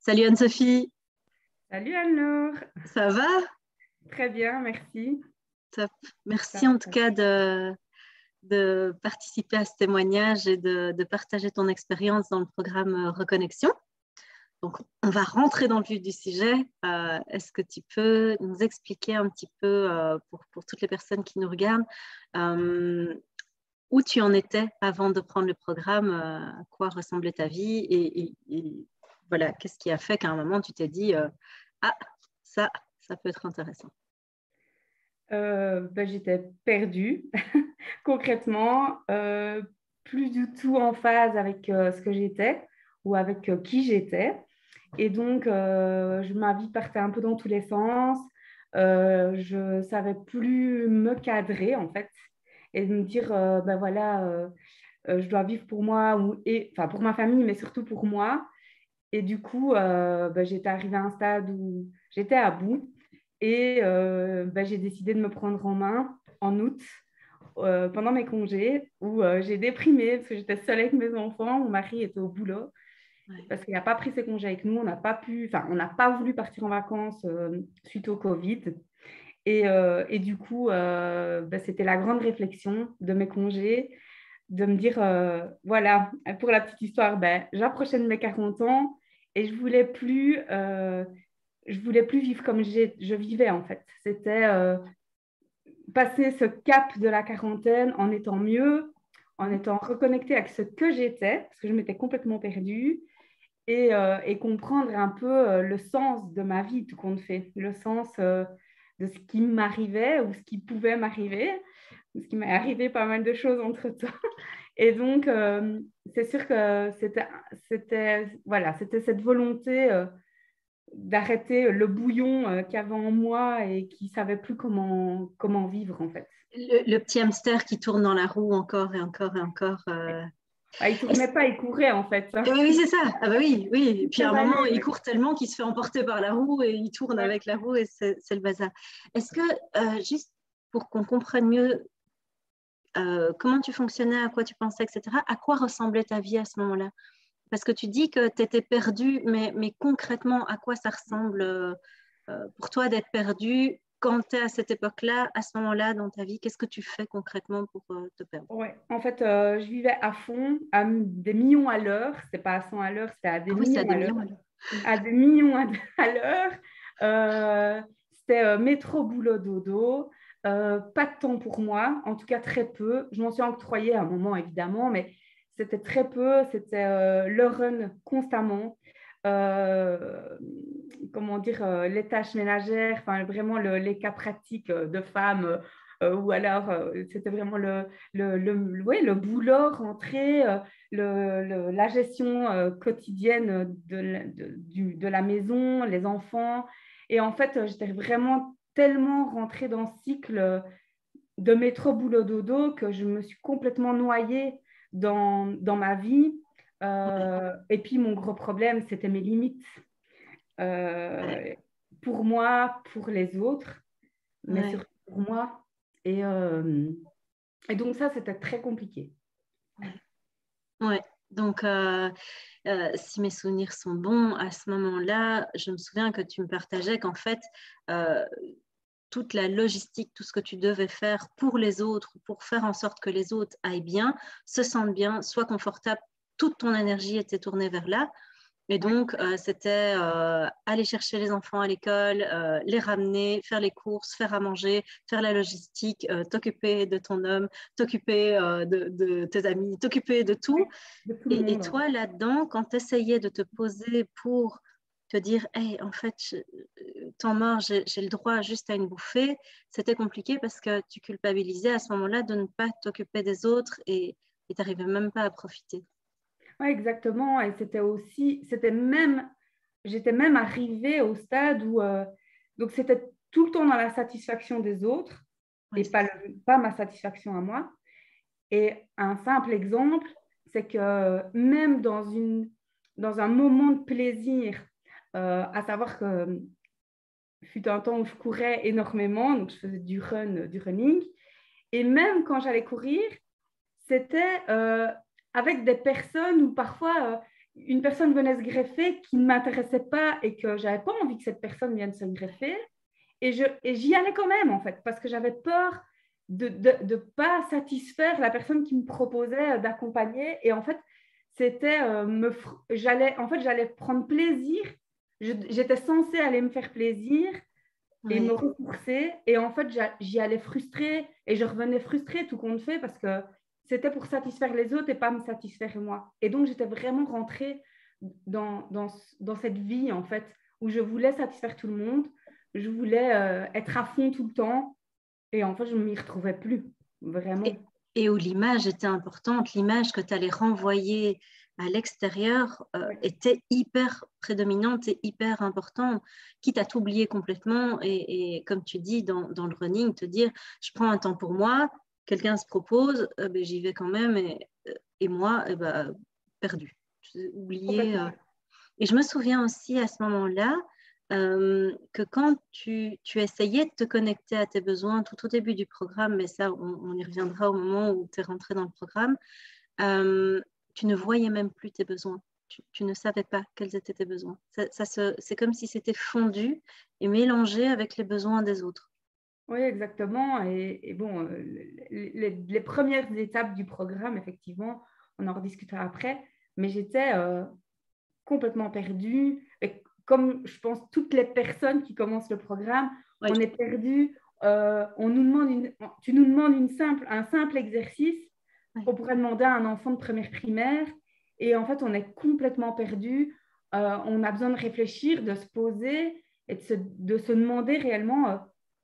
Salut Anne-Sophie, Salut Anne-Laure, ça va? très bien, merci. Top. Ça Merci en tout va. cas de participer à ce témoignage et de partager ton expérience dans le programme Reconnexion. Donc, on va rentrer dans le vif du sujet. Est-ce que tu peux nous expliquer un petit peu, pour toutes les personnes qui nous regardent, euh, où tu en étais avant de prendre le programme, à quoi ressemblait ta vie et voilà, qu'est-ce qui a fait qu'à un moment tu t'es dit ah, ça peut être intéressant. J'étais perdue, concrètement, plus du tout en phase avec ce que j'étais ou avec qui j'étais. Et donc, ma vie partait un peu dans tous les sens. Je ne savais plus me cadrer, en fait, et de me dire, je dois vivre pour moi, enfin pour ma famille, mais surtout pour moi. Et du coup, j'étais arrivée à un stade où j'étais à bout. Et j'ai décidé de me prendre en main en août, pendant mes congés, où j'ai déprimé parce que j'étais seule avec mes enfants. Mon mari était au boulot Ouais. parce qu'il n'a pas pris ses congés avec nous. On n'a pas voulu partir en vacances suite au Covid. Et du coup, c'était la grande réflexion de mes congés, de me dire, voilà, pour la petite histoire, j'approchais de mes 40 ans et je voulais plus vivre comme je vivais en fait. C'était passer ce cap de la quarantaine en étant mieux, en étant reconnectée avec ce que j'étais, parce que je m'étais complètement perdue, et comprendre un peu le sens de ma vie, tout compte fait, le sens de ce qui m'arrivait ou ce qui pouvait m'arriver, parce qu'il m'est arrivé pas mal de choses entre-temps. Et donc, c'est sûr que c'était cette volonté d'arrêter le bouillon qu'il y avait en moi et qui ne savait plus comment vivre, en fait. Le petit hamster qui tourne dans la roue encore et encore et encore. Il ne tournait pas, il courait, en fait. Oui, oui, c'est ça. Ah bah oui, oui. Et puis à un moment, Cavalait, il ouais. court tellement qu'il se fait emporter par la roue et il tourne Ouais. avec la roue et c'est le bazar. Est-ce que, juste pour qu'on comprenne mieux comment tu fonctionnais, à quoi tu pensais, etc., à quoi ressemblait ta vie à ce moment-là? Parce que tu dis que tu étais perdue, mais concrètement, à quoi ça ressemble pour toi d'être perdue quand tu es à cette époque-là, à ce moment-là dans ta vie? Qu'est-ce que tu fais concrètement pour te perdre? Ouais. En fait, je vivais à fond, à des millions à l'heure. C'était pas à 100 à l'heure, c'était à des Ah oui, c'est à millions des à l'heure. millions alors. À des millions à l'heure. C'était métro, boulot, dodo. Pas de temps pour moi, en tout cas très peu. Je m'en suis octroyé à un moment, évidemment, mais c'était très peu. C'était le run constamment. Euh, comment dire, les tâches ménagères, enfin vraiment les cas pratiques de femmes, ou alors c'était vraiment ouais, le boulot, rentrer, la gestion quotidienne de la maison, les enfants. Et en fait, j'étais vraiment tellement rentrée dans ce cycle de métro, boulot, dodo que je me suis complètement noyée dans ma vie. Et puis, mon gros problème, c'était mes limites. Ouais, Euh, pour moi, pour les autres, mais ouais, surtout pour moi. Et donc, ça, c'était très compliqué. ouais. Ouais. Donc, si mes souvenirs sont bons, à ce moment-là, je me souviens que tu me partageais qu'en fait, euh, toute la logistique, tout ce que tu devais faire pour les autres, pour faire en sorte que les autres aillent bien, se sentent bien, soient confortables, toute ton énergie était tournée vers là. Et Ouais. donc, c'était aller chercher les enfants à l'école, les ramener, faire les courses, faire à manger, faire la logistique, t'occuper de ton homme, t'occuper de tes amis, t'occuper de tout. De tout le Et monde. toi, là-dedans, quand tu essayais de te poser pour te dire, hey, en fait, temps mort, j'ai le droit juste à une bouffée, c'était compliqué parce que tu culpabilisais à ce moment-là de ne pas t'occuper des autres et tu n'arrivais même pas à profiter. Ouais, exactement. Et j'étais même arrivée au stade où, donc c'était tout le temps dans la satisfaction des autres Oui, et c'est ça. pas ma satisfaction à moi. Et un simple exemple, c'est que même dans un moment de plaisir, à savoir que fut un temps où je courais énormément, donc je faisais du running, et même quand j'allais courir, c'était avec des personnes où parfois une personne venait se greffer qui ne m'intéressait pas et que je n'avais pas envie que cette personne vienne se greffer. Et j'y allais quand même, en fait, parce que j'avais peur de ne pas satisfaire la personne qui me proposait d'accompagner. Et en fait, c'était j'allais prendre plaisir. J'étais censée aller me faire plaisir et me ressourcer. Et en fait, j'y allais frustrée et je revenais frustrée, tout compte fait, parce que c'était pour satisfaire les autres et pas me satisfaire moi. Et donc, j'étais vraiment rentrée dans cette vie, en fait, où je voulais satisfaire tout le monde. Je voulais être à fond tout le temps. Et en fait, je ne m'y retrouvais plus, vraiment. Et où l'image était importante, l'image que tu allais renvoyer à l'extérieur était hyper prédominante et hyper importante, quitte à t'oublier complètement. Et comme tu dis, dans le running, te dire, je prends un temps pour moi, quelqu'un se propose, ben, j'y vais quand même, et moi, perdu. Oublié. Et je me souviens aussi à ce moment-là, que quand tu essayais de te connecter à tes besoins tout au début du programme, mais ça, on y reviendra au moment où tu es rentré dans le programme, tu ne voyais même plus tes besoins. Tu ne savais pas quels étaient tes besoins. C'est comme si c'était fondu et mélangé avec les besoins des autres. Oui, exactement. Et bon, les premières étapes du programme, effectivement, on en rediscutera après, mais j'étais complètement perdue. Et comme je pense toutes les personnes qui commencent le programme, on est perdu. Tu nous demandes un simple exercice qu'on pourrait demander à un enfant de première primaire. Et en fait, on est complètement perdu. On a besoin de réfléchir, de se poser et de se demander réellement,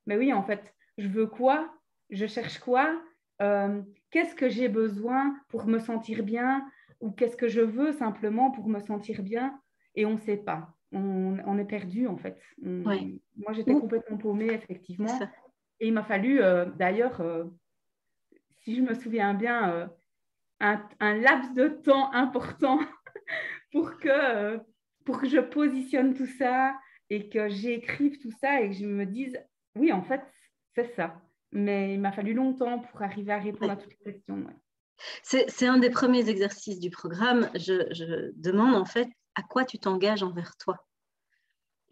mais oui, en fait, je veux quoi? Je cherche quoi? Qu'est-ce que j'ai besoin pour me sentir bien? Ou qu'est-ce que je veux simplement pour me sentir bien? Et on ne sait pas. On est perdu, en fait. Moi, j'étais complètement paumée, effectivement. Et il m'a fallu, d'ailleurs, si je me souviens bien, un laps de temps important pour que je positionne tout ça et que j'écrive tout ça et que je me dise, oui, en fait, c'est ça. Mais il m'a fallu longtemps pour arriver à répondre à toutes les questions. Ouais. C'est un des premiers exercices du programme. Je demande en fait à quoi tu t'engages envers toi.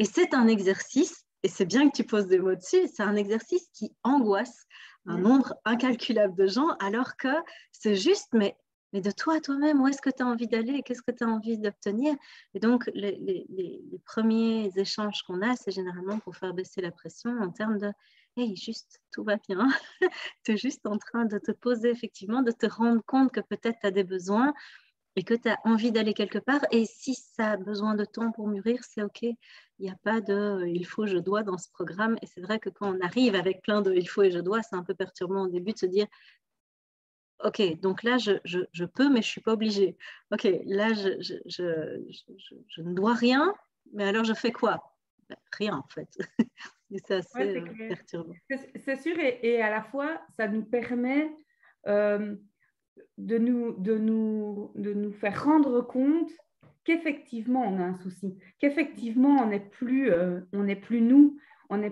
Et c'est un exercice, et c'est bien que tu poses des mots dessus, c'est un exercice qui angoisse un nombre incalculable de gens, alors que c'est juste, mais de toi à toi-même, où est-ce que tu as envie d'aller? Qu'est-ce que tu as envie d'obtenir? Et donc, les premiers échanges qu'on a, c'est généralement pour faire baisser la pression en termes de « hey, juste, tout va bien ». Tu es juste en train de te poser, effectivement, de te rendre compte que peut-être tu as des besoins et que tu as envie d'aller quelque part. Et si ça a besoin de temps pour mûrir, c'est OK. Il n'y a pas de « il faut, je dois » dans ce programme. Et c'est vrai que quand on arrive avec plein de « il faut et je dois », c'est un peu perturbant au début de se dire « OK, donc là, je peux, mais je ne suis pas obligée. OK, là, je ne dois rien, mais alors je fais quoi ?» Rien, en fait. Et c'est assez perturbant. C'est sûr, et à la fois, ça nous permet de nous faire rendre compte qu'effectivement, on a un souci, qu'effectivement, on n'est plus nous, on n'est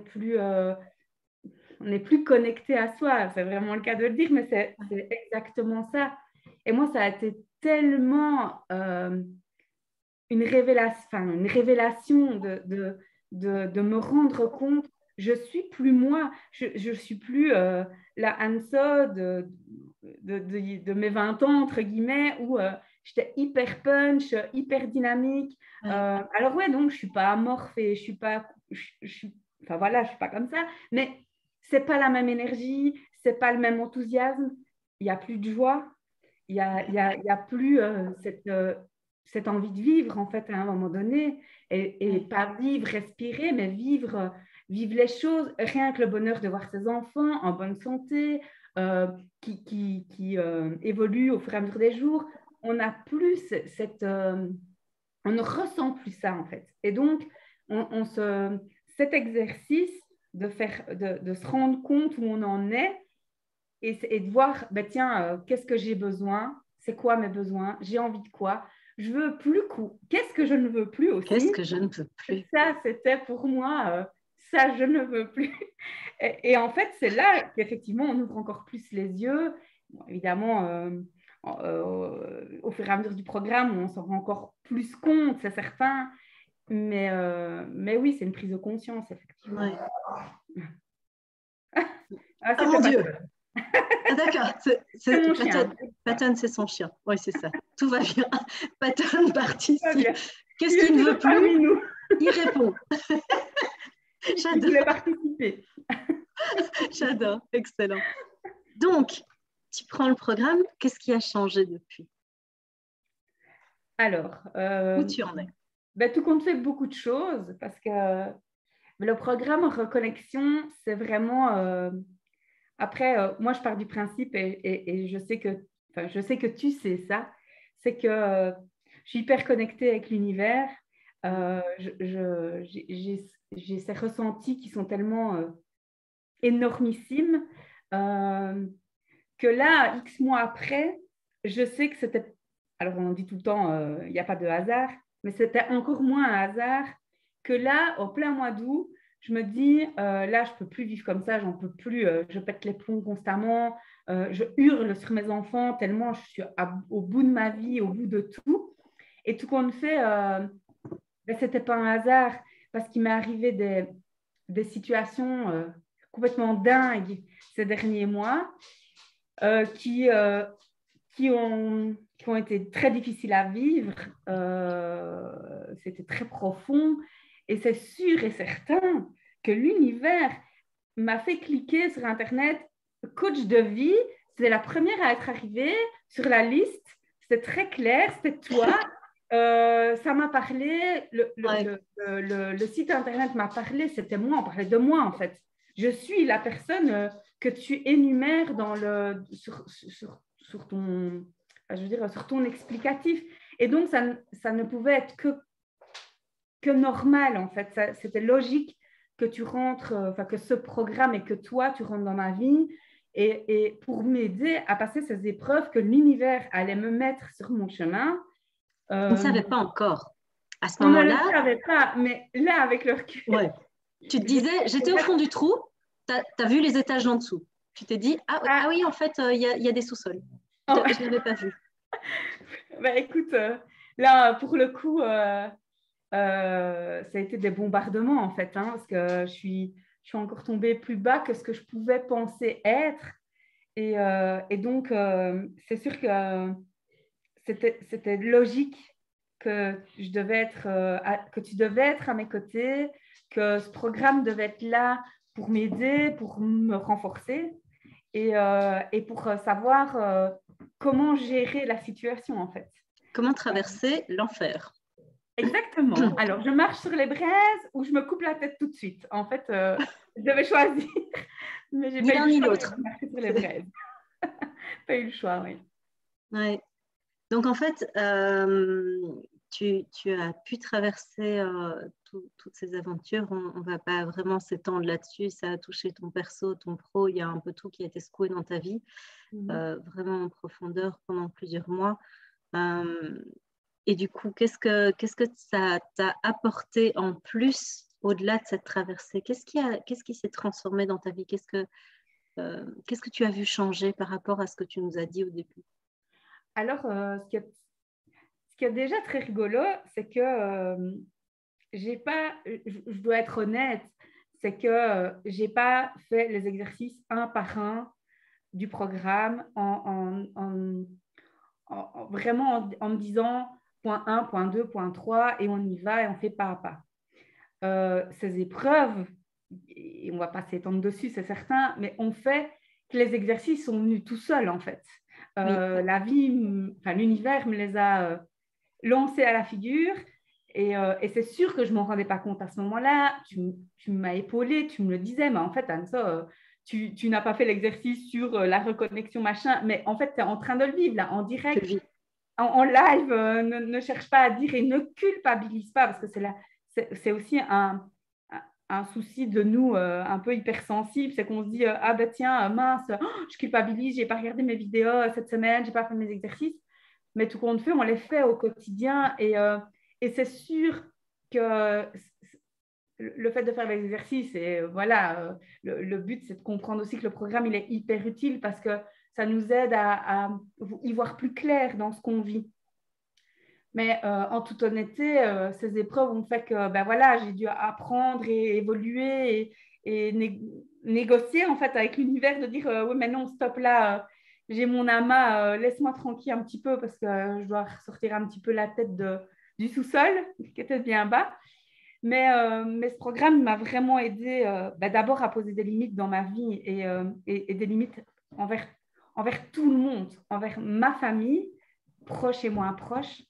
plus connecté à soi. C'est vraiment le cas de le dire, mais c'est exactement ça. Et moi, ça a été tellement une révélation de me rendre compte, je suis plus moi, je suis plus la Anso de mes 20 ans, entre guillemets, où j'étais hyper punch, hyper dynamique. Alors ouais, donc je suis pas amorphe et je suis pas, enfin voilà, je suis pas comme ça, mais c'est pas la même énergie, c'est pas le même enthousiasme, il y a plus de joie, il y a plus cette envie de vivre, en fait, à un moment donné, et pas vivre, respirer, mais vivre les choses, rien que le bonheur de voir ses enfants en bonne santé, qui évoluent au fur et à mesure des jours. On n'a plus on ne ressent plus ça, en fait. Et donc, cet exercice de se rendre compte où on en est et de voir, ben tiens, qu'est-ce que j'ai besoin? C'est quoi mes besoins? J'ai envie de quoi? Je veux plus quoi? Qu'est-ce que je ne veux plus aussi? Qu'est-ce que je ne veux plus? Ça, c'était pour moi, ça, je ne veux plus. Et en fait, c'est là qu'effectivement, on ouvre encore plus les yeux. Bon, évidemment, au fur et à mesure du programme, on s'en rend encore plus compte, c'est certain. Mais oui, c'est une prise de conscience, effectivement. Ouais. Ah, Ah mon Dieu! Patton. Ah, d'accord, C'est mon chien. Patton, c'est son chien. Oui, c'est ça. Tout va bien. Patton participe. Qu'est-ce Il est qu'il ne veut toujours parmi plus? nous. Il répond. Il voulait participer. J'adore, excellent. Donc, tu prends le programme, qu'est-ce qui a changé depuis? Alors, Où tu en es? ben, tout compte fait, beaucoup de choses parce que le programme Reconnexion, c'est vraiment... après, moi, je pars du principe et je sais que tu sais ça, c'est que je suis hyper connectée avec l'univers. J'ai ces ressentis qui sont tellement énormissimes que là, X mois après, je sais que c'était... Alors, on dit tout le temps, il n'y a pas de hasard, mais c'était encore moins un hasard que là, au plein mois d'août, je me dis, là, je ne peux plus vivre comme ça, j'en peux plus, je pète les plombs constamment, je hurle sur mes enfants tellement je suis au bout de ma vie, au bout de tout. Et tout compte fait, ben, ce n'était pas un hasard parce qu'il m'est arrivé des situations complètement dingues ces derniers mois qui ont été très difficiles à vivre. C'était très profond. Et c'est sûr et certain que l'univers m'a fait cliquer sur Internet. Coach de vie, c'est la première à être arrivée sur la liste. C'était très clair, c'était toi. Ça m'a parlé, le site Internet m'a parlé, c'était moi, on parlait de moi en fait. Je suis la personne que tu énumères sur ton, je veux dire, sur ton explicatif. Et donc, ça ne pouvait être que normal, en fait. C'était logique que tu rentres, que ce programme et que toi, tu rentres dans ma vie et pour m'aider à passer ces épreuves que l'univers allait me mettre sur mon chemin. Tu ne savais pas encore. À ce On ne le moment-là, savait pas, mais là, avec le recul, ouais. Tu te disais, j'étais au fond du trou, tu as vu les étages en dessous. Tu t'es dit, ah oui, en fait, il y a des sous-sols. Je ne l'avais pas vu. Bah, écoute, là, pour le coup, ça a été des bombardements, en fait, hein, parce que je suis encore tombée plus bas que ce que je pouvais penser être. Et donc, c'est sûr que c'était logique que que tu devais être à mes côtés, que ce programme devait être là pour m'aider, pour me renforcer et pour savoir comment gérer la situation, en fait. Comment traverser l'enfer? Exactement. Alors, je marche sur les braises ou je me coupe la tête tout de suite. En fait, je devais choisir, mais j'ai Ni pas eu l'un le ni choix l'autre. de marcher sur les braises. Pas eu le choix, oui. Ouais. Donc, en fait, tu as pu traverser toutes ces aventures. On ne va pas vraiment s'étendre là-dessus. Ça a touché ton perso, ton pro. Il y a un peu tout qui a été secoué dans ta vie, vraiment en profondeur pendant plusieurs mois. Et du coup, qu'est-ce que ça t'a apporté en plus au-delà de cette traversée? Qu'est-ce qui s'est transformé dans ta vie? Qu'est-ce que tu as vu changer par rapport à ce que tu nous as dit au début? Alors, ce qui est déjà très rigolo, c'est que je dois être honnête, c'est que j'ai pas fait les exercices un par un du programme vraiment en me disant point 1, point 2, point 3 et on y va et on fait pas à pas. Ces épreuves, et on ne va pas s'étendre dessus, c'est certain, mais on fait que les exercices sont venus tout seuls en fait. Oui. La vie, l'univers me les a lancés à la figure et c'est sûr que je ne m'en rendais pas compte à ce moment-là. Tu m'as épaulée, tu me le disais, mais en fait, Anne-Ça, tu n'as pas fait l'exercice sur la reconnexion, machin, mais en fait, tu es en train de le vivre là, en direct, en live. Ne cherche pas à dire et ne culpabilise pas parce que c'est aussi un souci de nous un peu hypersensible, c'est qu'on se dit ah ben tiens, mince, je culpabilise, j'ai pas regardé mes vidéos cette semaine, j'ai pas fait mes exercices, mais tout compte fait, on les fait au quotidien et c'est sûr que le fait de faire les exercices et voilà, le but c'est de comprendre aussi que le programme il est hyper utile parce que ça nous aide à y voir plus clair dans ce qu'on vit. Mais en toute honnêteté, ces épreuves ont fait que ben voilà, j'ai dû apprendre et évoluer et négocier en fait avec l'univers de dire oui, mais non, stop là, j'ai mon amas, laisse-moi tranquille un petit peu parce que je dois ressortir un petit peu la tête du sous-sol qui était bien bas. Mais ce programme m'a vraiment aidé ben d'abord à poser des limites dans ma vie et des limites envers tout le monde, envers ma famille, proche et moins proche.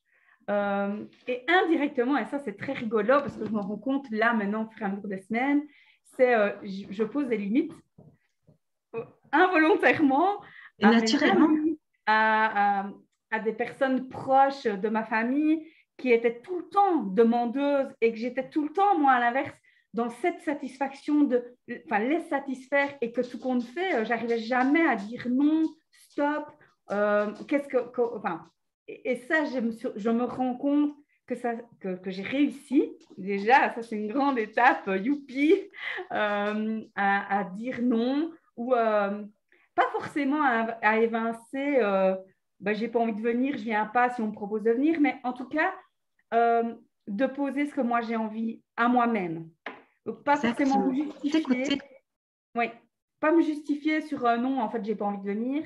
Et indirectement, et ça c'est très rigolo parce que je me rends compte là maintenant au fur et à mesure des semaines, c'est je pose des limites involontairement Et à mes naturellement. amis, à des personnes proches de ma famille qui étaient tout le temps demandeuses et que j'étais tout le temps, moi à l'inverse, dans cette satisfaction enfin les satisfaire et que tout compte fait, j'arrivais jamais à dire non, stop, enfin, et ça, je me rends compte que j'ai réussi. Déjà, ça, c'est une grande étape, youpi, à dire non ou pas forcément à évincer ben, j'ai pas envie de venir, je viens pas si on me propose de venir, mais en tout cas, de poser ce que moi j'ai envie à moi-même. Donc, pas forcément me justifier. Oui, pas me justifier sur non, en fait, j'ai pas envie de venir.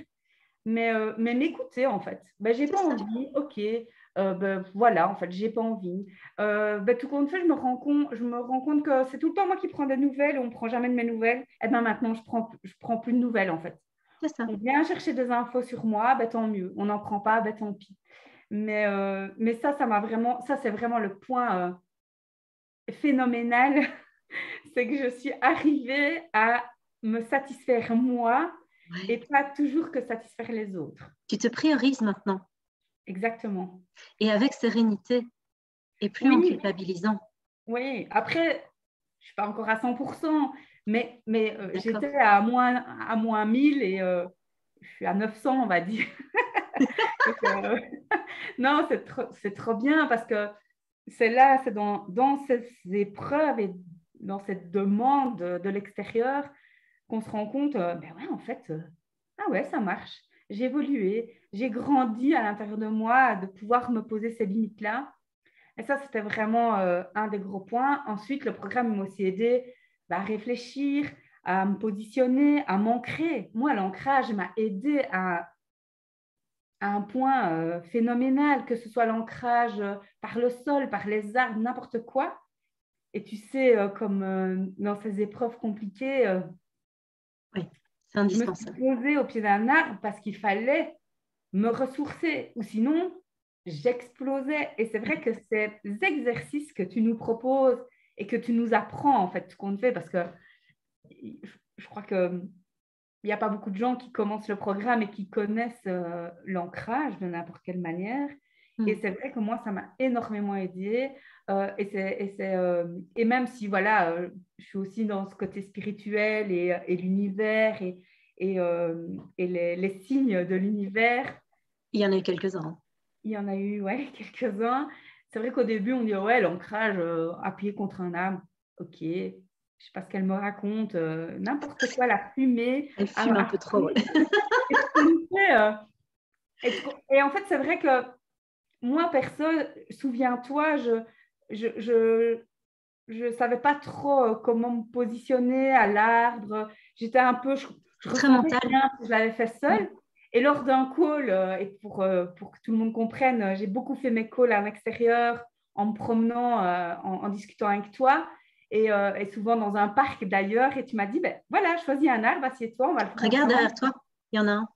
Mais m'écouter en fait. Ben, j'ai pas envie, ok, ben, voilà, en fait, j'ai pas envie. Ben, tout compte fait, je me rends compte que c'est tout le temps moi qui prends des nouvelles et on ne prend jamais de mes nouvelles. Et ben maintenant, je prends plus de nouvelles en fait. C'est ça. On vient chercher des infos sur moi, ben, tant mieux. On n'en prend pas, ben, tant pis. Mais ça c'est vraiment le point phénoménal, c'est que je suis arrivée à me satisfaire moi et pas toujours que satisfaire les autres. Tu te priorises maintenant. Exactement. Et avec sérénité et plus en culpabilisant. Oui, après, je ne suis pas encore à 100%, mais j'étais à moins 1000 et je suis à 900, on va dire. Donc, non, c'est trop bien parce que c'est dans ces épreuves et dans cette demande de l'extérieur qu'on se rend compte, ben ouais, en fait, ah ouais, ça marche. J'ai évolué, j'ai grandi à l'intérieur de moi de pouvoir me poser ces limites-là. Et ça, c'était vraiment un des gros points. Ensuite, le programme m'a aussi aidé à réfléchir, à me positionner, à m'ancrer. Moi, l'ancrage m'a aidé à un point phénoménal, que ce soit l'ancrage par le sol, par les arbres, n'importe quoi. Et tu sais, comme dans ces épreuves compliquées, oui, c'est je me suis indispensable. posée au pied d'un arbre parce qu'il fallait me ressourcer, ou sinon, j'explosais. Et c'est vrai que ces exercices que tu nous proposes et que tu nous apprends, en fait, ce qu'on fait, parce que je crois qu'il n'y a pas beaucoup de gens qui commencent le programme et qui connaissent l'ancrage de n'importe quelle manière. Et c'est vrai que moi, ça m'a énormément aidée. Et même si, voilà, je suis aussi dans ce côté spirituel et l'univers et les signes de l'univers. Il y en a eu quelques-uns. Il y en a eu, ouais, quelques-uns. C'est vrai qu'au début, on dit, ouais, l'ancrage, appuyé contre un arbre. OK, je ne sais pas ce qu'elle me raconte. N'importe quoi, la fumée. Elle fume un peu trop. Ouais. Et en fait, c'est vrai que moi, perso, souviens-toi, je savais pas trop comment me positionner à l'arbre. J'étais un peu, je ressentais bien que je l'avais fait seule. Et lors d'un call, et pour que tout le monde comprenne, j'ai beaucoup fait mes calls à l'extérieur en me promenant, en discutant avec toi et souvent dans un parc d'ailleurs. Et tu m'as dit, ben voilà, choisis un arbre, assieds-toi, on va le faire. Regarde derrière toi, il y en a un.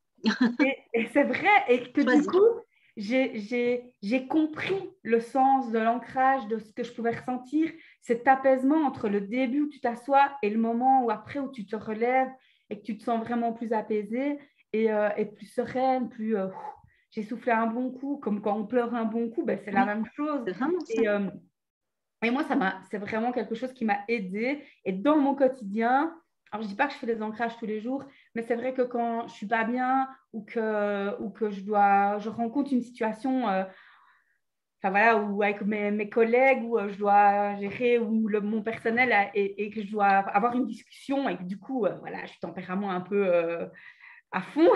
Et c'est vrai, et que du coup, j'ai compris le sens de l'ancrage, de ce que je pouvais ressentir, cet apaisement entre le début où tu t'assois et le moment où après où tu te relèves et que tu te sens vraiment plus apaisée et plus sereine, plus j'ai soufflé un bon coup, comme quand on pleure un bon coup, ben, c'est la même chose. C'est vraiment ça. Et moi, c'est vraiment quelque chose qui m'a aidée. Et dans mon quotidien, alors je ne dis pas que je fais des ancrages tous les jours, mais c'est vrai que quand je ne suis pas bien ou que je rencontre une situation, enfin voilà, ou avec mes collègues, où je dois gérer, ou mon personnel, et que je dois avoir une discussion, et que du coup, voilà, je suis tempérament à fond.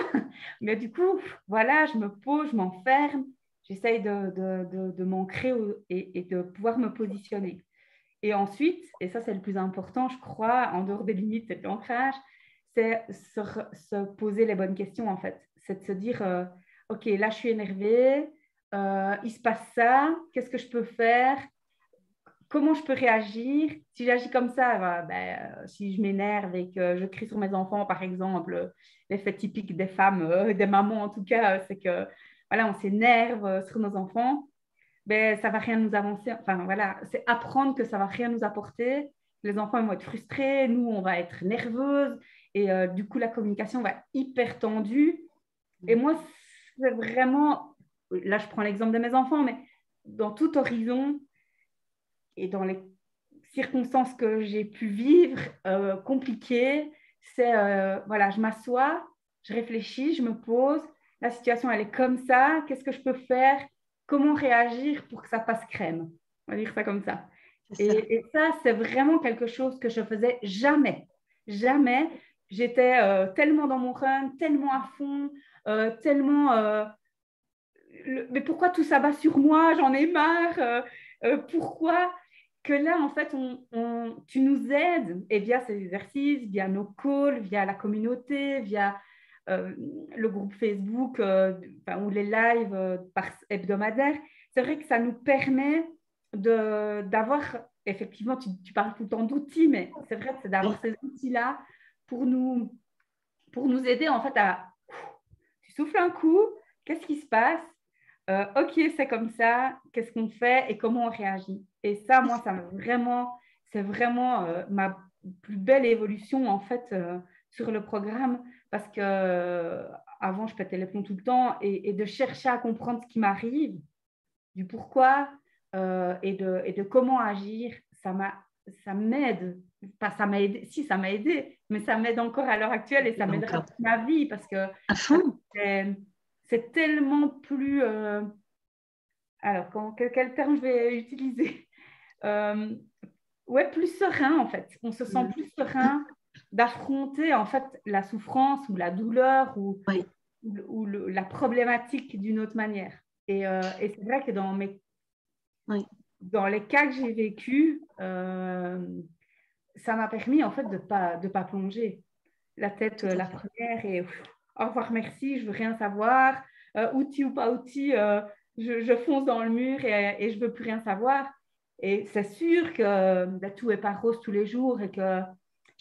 Mais du coup, voilà, je me pose, je m'enferme, j'essaye de m'ancrer et de pouvoir me positionner. Et ensuite, et ça c'est le plus important, je crois, en dehors des limites, c'est l'ancrage, c'est se poser les bonnes questions en fait. C'est de se dire, ok, là je suis énervée, il se passe ça, qu'est-ce que je peux faire? Comment je peux réagir? Si j'agis comme ça, si je m'énerve et que je crie sur mes enfants, par exemple, l'effet typique des femmes, des mamans en tout cas, c'est que voilà, on s'énerve sur nos enfants, ben, ça ne va rien nous avancer. Enfin, voilà, c'est apprendre que ça ne va rien nous apporter. Les enfants ils vont être frustrés, nous, on va être nerveuses. Et du coup, la communication va être hyper tendue. Et moi, c'est vraiment... Là, je prends l'exemple de mes enfants, mais dans tout horizon et dans les circonstances que j'ai pu vivre, compliquées, c'est, voilà, je m'assois, je réfléchis, je me pose. La situation, elle est comme ça. Qu'est-ce que je peux faire? Comment réagir pour que ça passe crème? On va dire ça comme ça. Et ça, c'est vraiment quelque chose que je faisais jamais. Jamais. J'étais tellement dans mon run, tellement à fond, tellement... mais pourquoi tout ça bat sur moi? J'en ai marre. Pourquoi? Que là, en fait, tu nous aides, et via ces exercices, via nos calls, via la communauté, via le groupe Facebook ou les lives hebdomadaires, c'est vrai que ça nous permet d'avoir, effectivement, tu parles tout le temps d'outils, mais c'est vrai que c'est d'avoir ces outils-là pour nous aider en fait à, tu souffles un coup, qu'est-ce qui se passe? Ok, c'est comme ça, qu'est-ce qu'on fait et comment on réagit? Et ça, moi, c'est vraiment ma plus belle évolution en fait sur le programme parce que avant, je pétais les plombs tout le temps et de chercher à comprendre ce qui m'arrive, du pourquoi et de comment agir, ça m'aide. Pas ça m'a aidé, si ça m'a aidé, mais ça m'aide encore à l'heure actuelle et ça m'aidera toute ma vie parce que c'est tellement plus... alors, quel terme je vais utiliser? Ouais, plus serein en fait. On se sent plus serein d'affronter en fait la souffrance ou la douleur ou la problématique d'une autre manière. Et c'est vrai que dans les cas que j'ai vécus, ça m'a permis en fait de pas plonger la tête la première et au revoir, merci, je veux rien savoir, outil ou pas outil, je fonce dans le mur et je veux plus rien savoir. Et c'est sûr que tout est pas rose tous les jours et que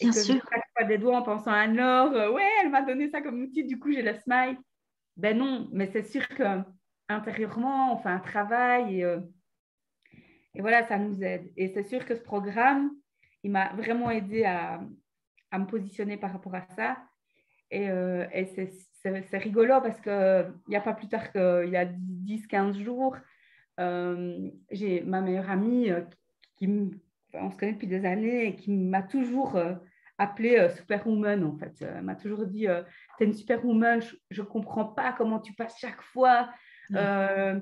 je ne claque pas des doigts en pensant à Laure, ouais, elle m'a donné ça comme outil, du coup j'ai le smile. Ben non, mais c'est sûr que intérieurement, on fait un travail et voilà, ça nous aide. Et c'est sûr que ce programme, il m'a vraiment aidé à me positionner par rapport à ça. Et c'est rigolo parce qu'il n'y a pas plus tard qu'il y a 10-15 jours, j'ai ma meilleure amie on se connaît depuis des années et qui m'a toujours appelée Superwoman en fait. Elle m'a toujours dit t'es une Superwoman, je ne comprends pas comment tu passes chaque fois. La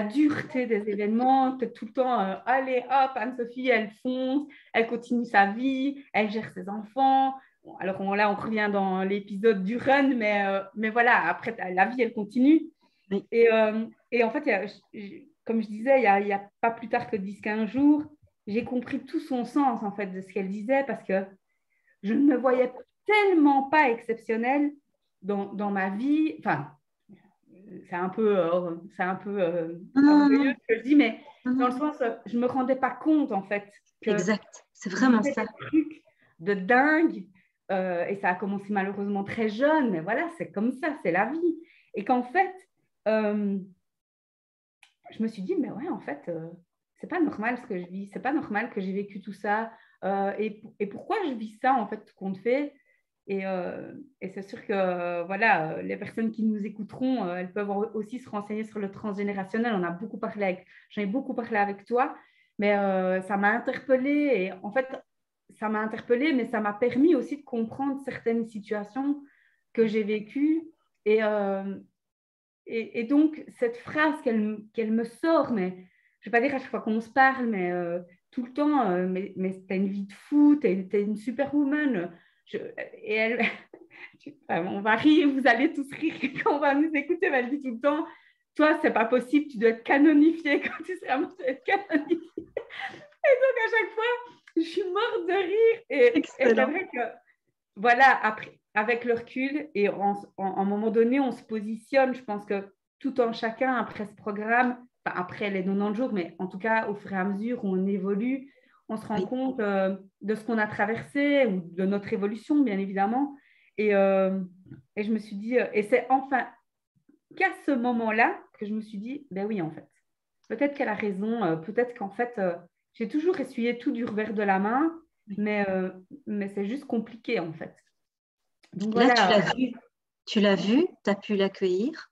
dureté des événements, tu es tout le temps allez hop, Anne-Sophie, elle fonce, elle continue sa vie, elle gère ses enfants. Bon, alors là, on revient dans l'épisode du run, mais voilà, après, la vie, elle continue. Et en fait, comme je disais, il y a pas plus tard que 10-15 jours, j'ai compris tout son sens en fait de ce qu'elle disait parce que je ne me voyais tellement pas exceptionnelle dans ma vie. Enfin, c'est un peu orgueilleux ce que je dis, mais dans le sens, je ne me rendais pas compte en fait que exact, c'est vraiment ça. Des trucs de dingue et ça a commencé malheureusement très jeune, mais voilà, c'est comme ça, c'est la vie. Et qu'en fait, je me suis dit, mais ouais, en fait, c'est pas normal ce que je vis, c'est pas normal que j'ai vécu tout ça. Et pourquoi je vis ça, en fait, tout compte fait? Et c'est sûr que voilà, les personnes qui nous écouteront, elles peuvent aussi se renseigner sur le transgénérationnel. J'en ai beaucoup parlé avec toi, mais ça m'a interpellée. Et en fait, ça m'a interpellée, mais ça m'a permis aussi de comprendre certaines situations que j'ai vécues. Et donc, cette phrase qu'elle me sort, mais je ne vais pas dire à chaque fois qu'on se parle, mais tout le temps, mais tu as une vie de fou, tu es une superwoman. Et elle, mon mari, vous allez tous rire quand on va nous écouter, elle dit tout le temps, toi, c'est pas possible, tu dois être canonifié quand tu seras mort, tu dois être canonifié. Et donc, à chaque fois, je suis morte de rire. Et c'est vrai que, voilà, après, avec le recul, et à un moment donné, on se positionne, je pense que tout en chacun, après ce programme, enfin, après les 90 jours, mais en tout cas, au fur et à mesure où on évolue, on se rend compte de ce qu'on a traversé, ou de notre évolution, bien évidemment. Et je me suis dit, et c'est enfin qu'à ce moment-là que je me suis dit, ben oui, en fait, peut-être qu'elle a raison, peut-être qu'en fait, j'ai toujours essuyé tout du revers de la main, mais c'est juste compliqué, en fait. Donc, là, voilà. Tu l'as vu, tu as pu l'accueillir.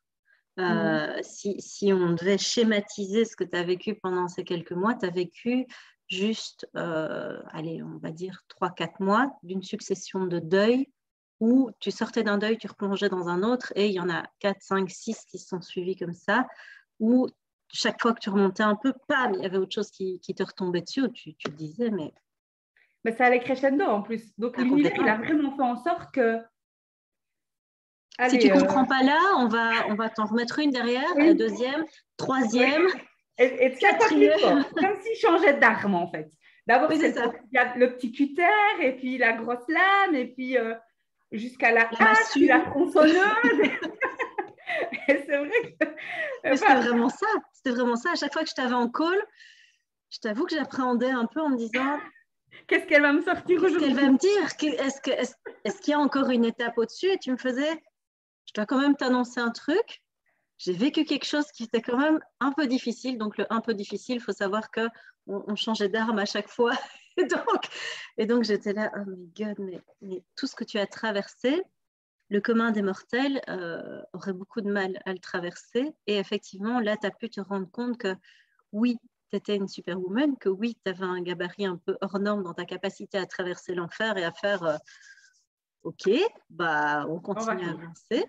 Si on devait schématiser ce que tu as vécu pendant ces quelques mois, tu as vécu juste, allez, on va dire 3-4 mois d'une succession de deuils où tu sortais d'un deuil, tu replongeais dans un autre, et il y en a 4, 5, 6 qui se sont suivis comme ça, où chaque fois que tu remontais un peu, pam, il y avait autre chose qui te retombait dessus, où tu te disais, mais ça allait crescendo en plus. Donc l'univers, il a vraiment fait en sorte que... Allez, si tu ne comprends pas là, on va t'en remettre une derrière, la deuxième, troisième, et quatrième. Comme s'il changeait d'arme, en fait. D'abord, c'est le petit cutter, et puis la grosse lame, et puis jusqu'à la hache, puis la tronçonneuse. Et c'est vrai que... C'était vraiment ça. C'était vraiment ça. À chaque fois que je t'avais en call, je t'avoue que j'appréhendais un peu en me disant... Qu'est-ce qu'elle va me sortir aujourd'hui? Qu'est-ce qu'elle va me dire? Est-ce qu'il y a encore une étape au-dessus? Et tu me faisais... Je dois quand même t'annoncer un truc. J'ai vécu quelque chose qui était quand même un peu difficile. Donc, le un peu difficile, il faut savoir qu'on changeait d'arme à chaque fois. Et donc j'étais là, oh my God, mais tout ce que tu as traversé, le commun des mortels aurait beaucoup de mal à le traverser. Et effectivement, là, tu as pu te rendre compte que oui, tu étais une superwoman, que oui, tu avais un gabarit un peu hors norme dans ta capacité à traverser l'enfer et à faire OK, bah, on continue à avancer,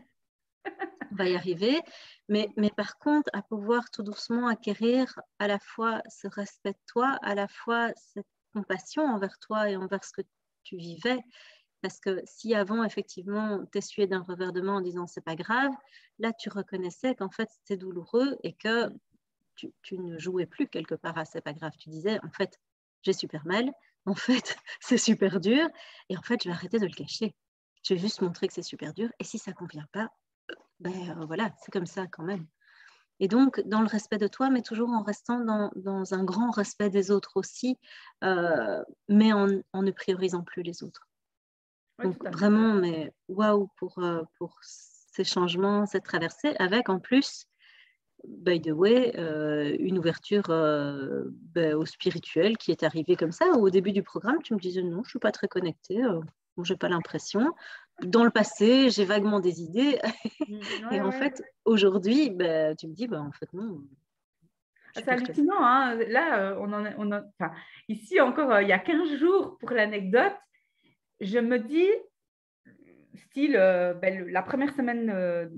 on va y arriver. Mais par contre, à pouvoir tout doucement acquérir à la fois ce respect de toi, à la fois cette compassion envers toi et envers ce que tu vivais. Parce que si avant, effectivement, t'essuyais d'un revers de main en disant c'est pas grave, là, tu reconnaissais qu'en fait, c'était douloureux et que tu ne jouais plus quelque part à c'est pas grave. Tu disais, en fait, j'ai super mal, en fait, c'est super dur, et en fait, je vais arrêter de le cacher. Je vais juste montrer que c'est super dur, et si ça ne convient pas, voilà, c'est comme ça quand même. Et donc, dans le respect de toi, mais toujours en restant dans un grand respect des autres aussi, mais en ne priorisant plus les autres. Donc, vraiment, mais waouh pour ces changements, cette traversée, avec en plus, by the way, une ouverture au spirituel qui est arrivée comme ça. Au début du programme, tu me disais non, je ne suis pas très connectée, je n'ai pas l'impression. Dans le passé, j'ai vaguement des idées. Et en fait, aujourd'hui, tu me dis, en fait, non. C'est hallucinant. Hein. Là, enfin, ici encore, il y a 15 jours pour l'anecdote, je me dis, style, la première semaine,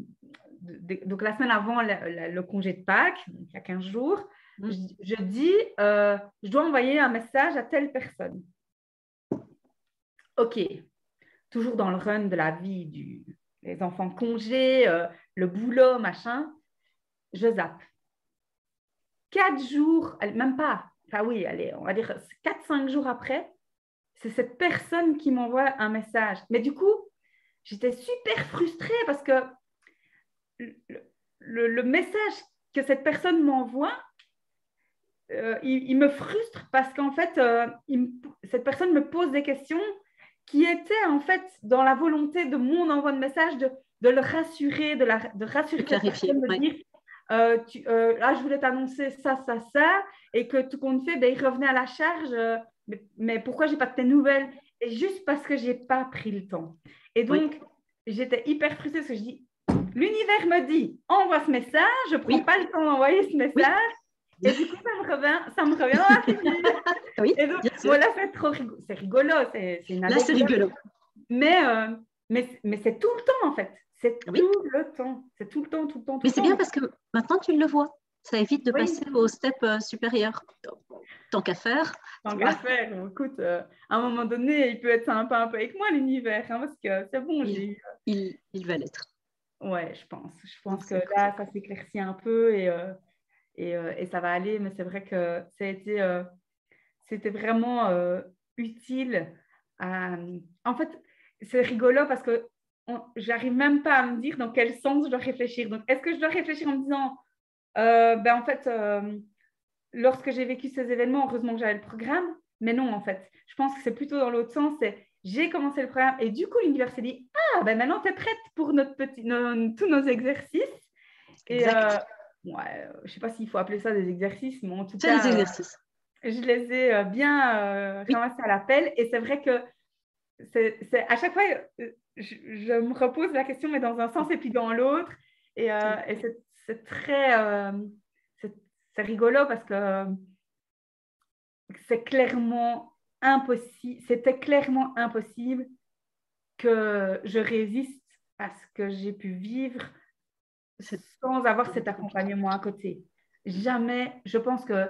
donc la semaine avant le congé de Pâques, donc il y a 15 jours, je dis, je dois envoyer un message à telle personne. OK. Toujours dans le run de la vie, les enfants congés, le boulot, machin, je zappe. 4 jours, même pas, enfin oui, allez, on va dire 4-5 jours après, c'est cette personne qui m'envoie un message. Mais du coup, j'étais super frustrée parce que le message que cette personne m'envoie, il me frustre parce qu'en fait, cette personne me pose des questions qui étaient en fait dans la volonté de mon envoi de message de le rassurer, de rassurer cette personne, de dire je voulais t'annoncer ça, et que tout compte fait, il revenait à la charge, mais pourquoi j'ai pas de tes nouvelles? Et juste parce que j'ai pas pris le temps. Et donc, j'étais hyper frustrée parce que je dis, l'univers me dit, envoie ce message, je prends pas le temps d'envoyer ce message. Et du coup, ça me revient dans la figure. Oui, et donc, voilà, c'est rigolo. C'est une là, c'est rigolo. Mais c'est tout le temps, en fait. C'est tout le temps. C'est tout le temps. Mais c'est bien parce que maintenant, tu le vois. Ça évite de Oui. passer au step supérieur. Tant qu'à faire. Tant qu'à faire, écoute, à un moment donné, il peut être sympa un peu avec moi, l'univers, hein, parce que c'est bon, j'ai eu... Il va l'être. Ouais, je pense. Je pense Donc, que là, ça s'éclaircit un peu et ça va aller, mais c'est vrai que c'était vraiment utile. En fait, c'est rigolo parce que j'arrive même pas à me dire dans quel sens je dois réfléchir. Donc, est-ce que je dois réfléchir en me disant, en fait, lorsque j'ai vécu ces événements, heureusement que j'avais le programme, mais non, en fait. Je pense que c'est plutôt dans l'autre sens, c'est j'ai commencé le programme et du coup, l'univers s'est dit, ah, ben maintenant, tu es prête pour tous nos exercices. exact. Et je ne sais pas s'il faut appeler ça des exercices, mais en tout C'est des cas, exercices. je les ai bien ramassés à l'appel. Et c'est vrai que à chaque fois, je me repose la question, mais dans un sens et puis dans l'autre. Et c'est très... c'est rigolo parce que c'est clairement impossible. C'était clairement impossible que je résiste à ce que j'ai pu vivre sans avoir cet accompagnement à côté. Jamais, je pense que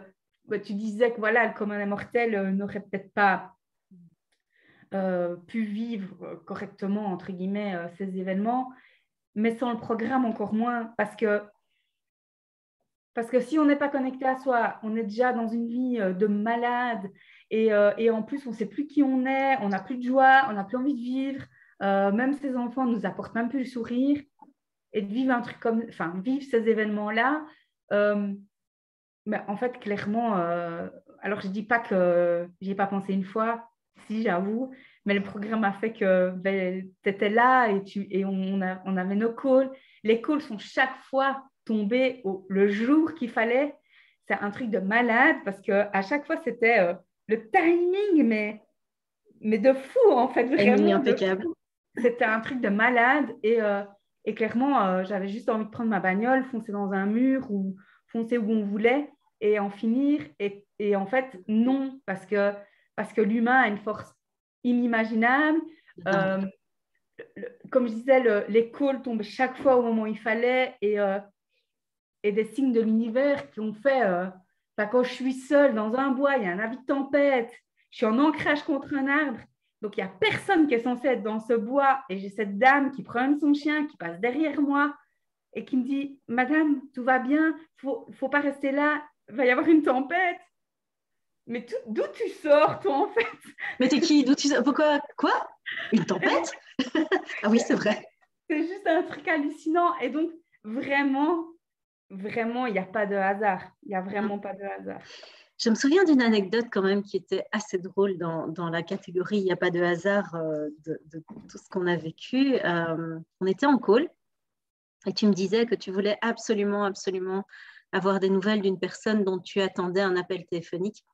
tu disais que voilà, le commun des mortels n'aurait peut-être pas pu vivre correctement, entre guillemets, ces événements, mais sans le programme encore moins, parce que si on n'est pas connecté à soi, on est déjà dans une vie de malade et en plus, on ne sait plus qui on est, on n'a plus de joie, on n'a plus envie de vivre, même ces enfants ne nous apportent même plus le sourire et de vivre un truc vivre ces événements-là. Mais en fait, clairement, alors je ne dis pas que je n'y ai pas pensé une fois, si j'avoue, mais le programme a fait que tu étais là et on avait nos calls. Les calls sont chaque fois tombés le jour qu'il fallait. C'est un truc de malade parce qu'à chaque fois, c'était le timing, mais de fou, en fait, Timing vraiment de impeccable. fou. C'était un truc de malade et clairement, j'avais juste envie de prendre ma bagnole, foncer dans un mur ou foncer où on voulait et en finir. Et en fait, non, parce que l'humain a une force inimaginable. Euh, comme je disais, les calls tombent chaque fois au moment où il fallait et des signes de l'univers qui ont fait quand je suis seule dans un bois, il y a un avis de tempête, je suis en ancrage contre un arbre, donc il n'y a personne qui est censé être dans ce bois et j'ai cette dame qui promène son chien, qui passe derrière moi et qui me dit « Madame, tout va bien, faut pas rester là, il va y avoir une tempête. » Mais d'où tu sors, toi, en fait? Mais t'es qui? D'où tu sors? Pourquoi? Quoi? Une tempête? Ah oui, c'est vrai. C'est juste un truc hallucinant. Et donc, vraiment, il n'y a pas de hasard. Il n'y a vraiment pas de hasard. Je me souviens d'une anecdote quand même qui était assez drôle dans la catégorie « Il n'y a pas de hasard de tout ce qu'on a vécu ». On était en call et tu me disais que tu voulais absolument, absolument avoir des nouvelles d'une personne dont tu attendais un appel téléphonique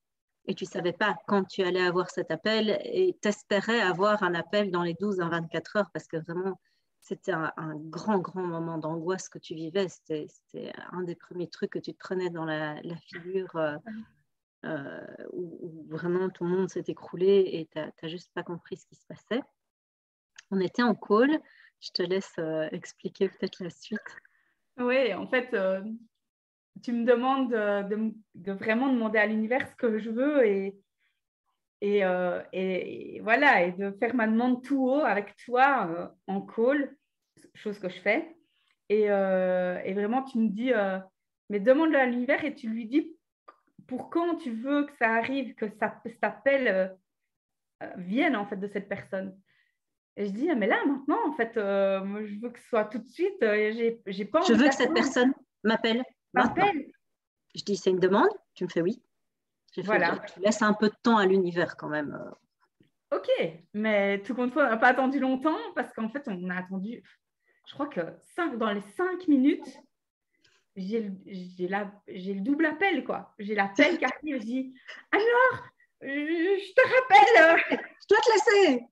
et tu ne savais pas quand tu allais avoir cet appel et tu espérais avoir un appel dans les 12 à 24 heures parce que vraiment, c'était un grand, grand moment d'angoisse que tu vivais. C'était un des premiers trucs que tu te prenais dans la figure où vraiment tout le monde s'est écroulé et tu n'as juste pas compris ce qui se passait. On était en call. Je te laisse expliquer peut-être la suite. Oui, en fait, tu me demandes de vraiment demander à l'univers ce que je veux et voilà, et de faire ma demande tout haut avec toi en call, chose que je fais. Et vraiment, tu me dis, mais demande-le à l'univers et tu lui dis pour quand tu veux que ça arrive, que cet appel vienne en fait de cette personne. Et je dis, mais là, maintenant, en fait, moi, je veux que ce soit tout de suite. J'ai pas Je envie veux que cette d'attendre. personne m'appelle maintenant. Je dis, c'est une demande? Tu me fais oui. Voilà. Tu laisses un peu de temps à l'univers quand même. Ok, mais tout compte fait, on n'a pas attendu longtemps parce qu'en fait, on a attendu, je crois que dans les 5 minutes, j'ai le double appel, quoi. J'ai l'appel qui arrive, je dis, alors, je te rappelle. Je dois te laisser.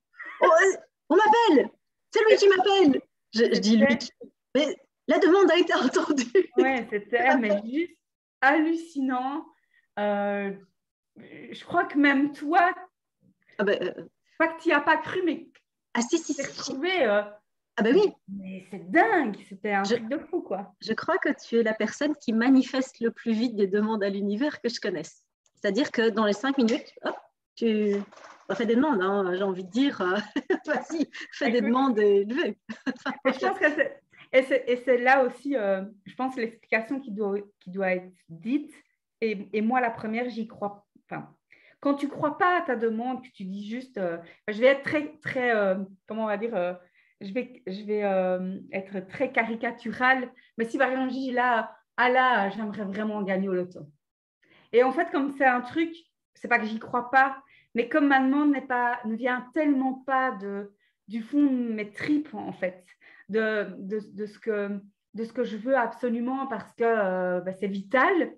On m'appelle. C'est lui qui m'appelle. Je dis lui. Mais la demande a été entendue. Ouais, c'était mais juste hallucinant. Je crois que même toi, Ah ben, pas que tu n'y as pas cru, mais si, tu t'es si. retrouvé Ah ben oui. Mais c'est dingue, c'était un truc de fou, quoi. Je crois que tu es la personne qui manifeste le plus vite des demandes à l'univers que je connaisse. C'est-à-dire que dans les 5 minutes, hop, tu fais des demandes, hein, j'ai envie de dire, vas-y, fais des demandes élevées. Et je pense que c'est là aussi, je pense, l'explication qui doit être dite. Et moi, la première, j'y crois. Enfin, quand tu ne crois pas à ta demande, que tu dis juste, je vais être très, très, comment on va dire, je vais être très caricaturale. Mais si par exemple, je dis là, ah là, j'aimerais vraiment gagner au loto. Et en fait, comme c'est un truc, c'est pas que j'y crois pas, mais comme ma demande ne vient tellement pas du fond de mes tripes, en fait, de ce que je veux absolument parce que c'est vital.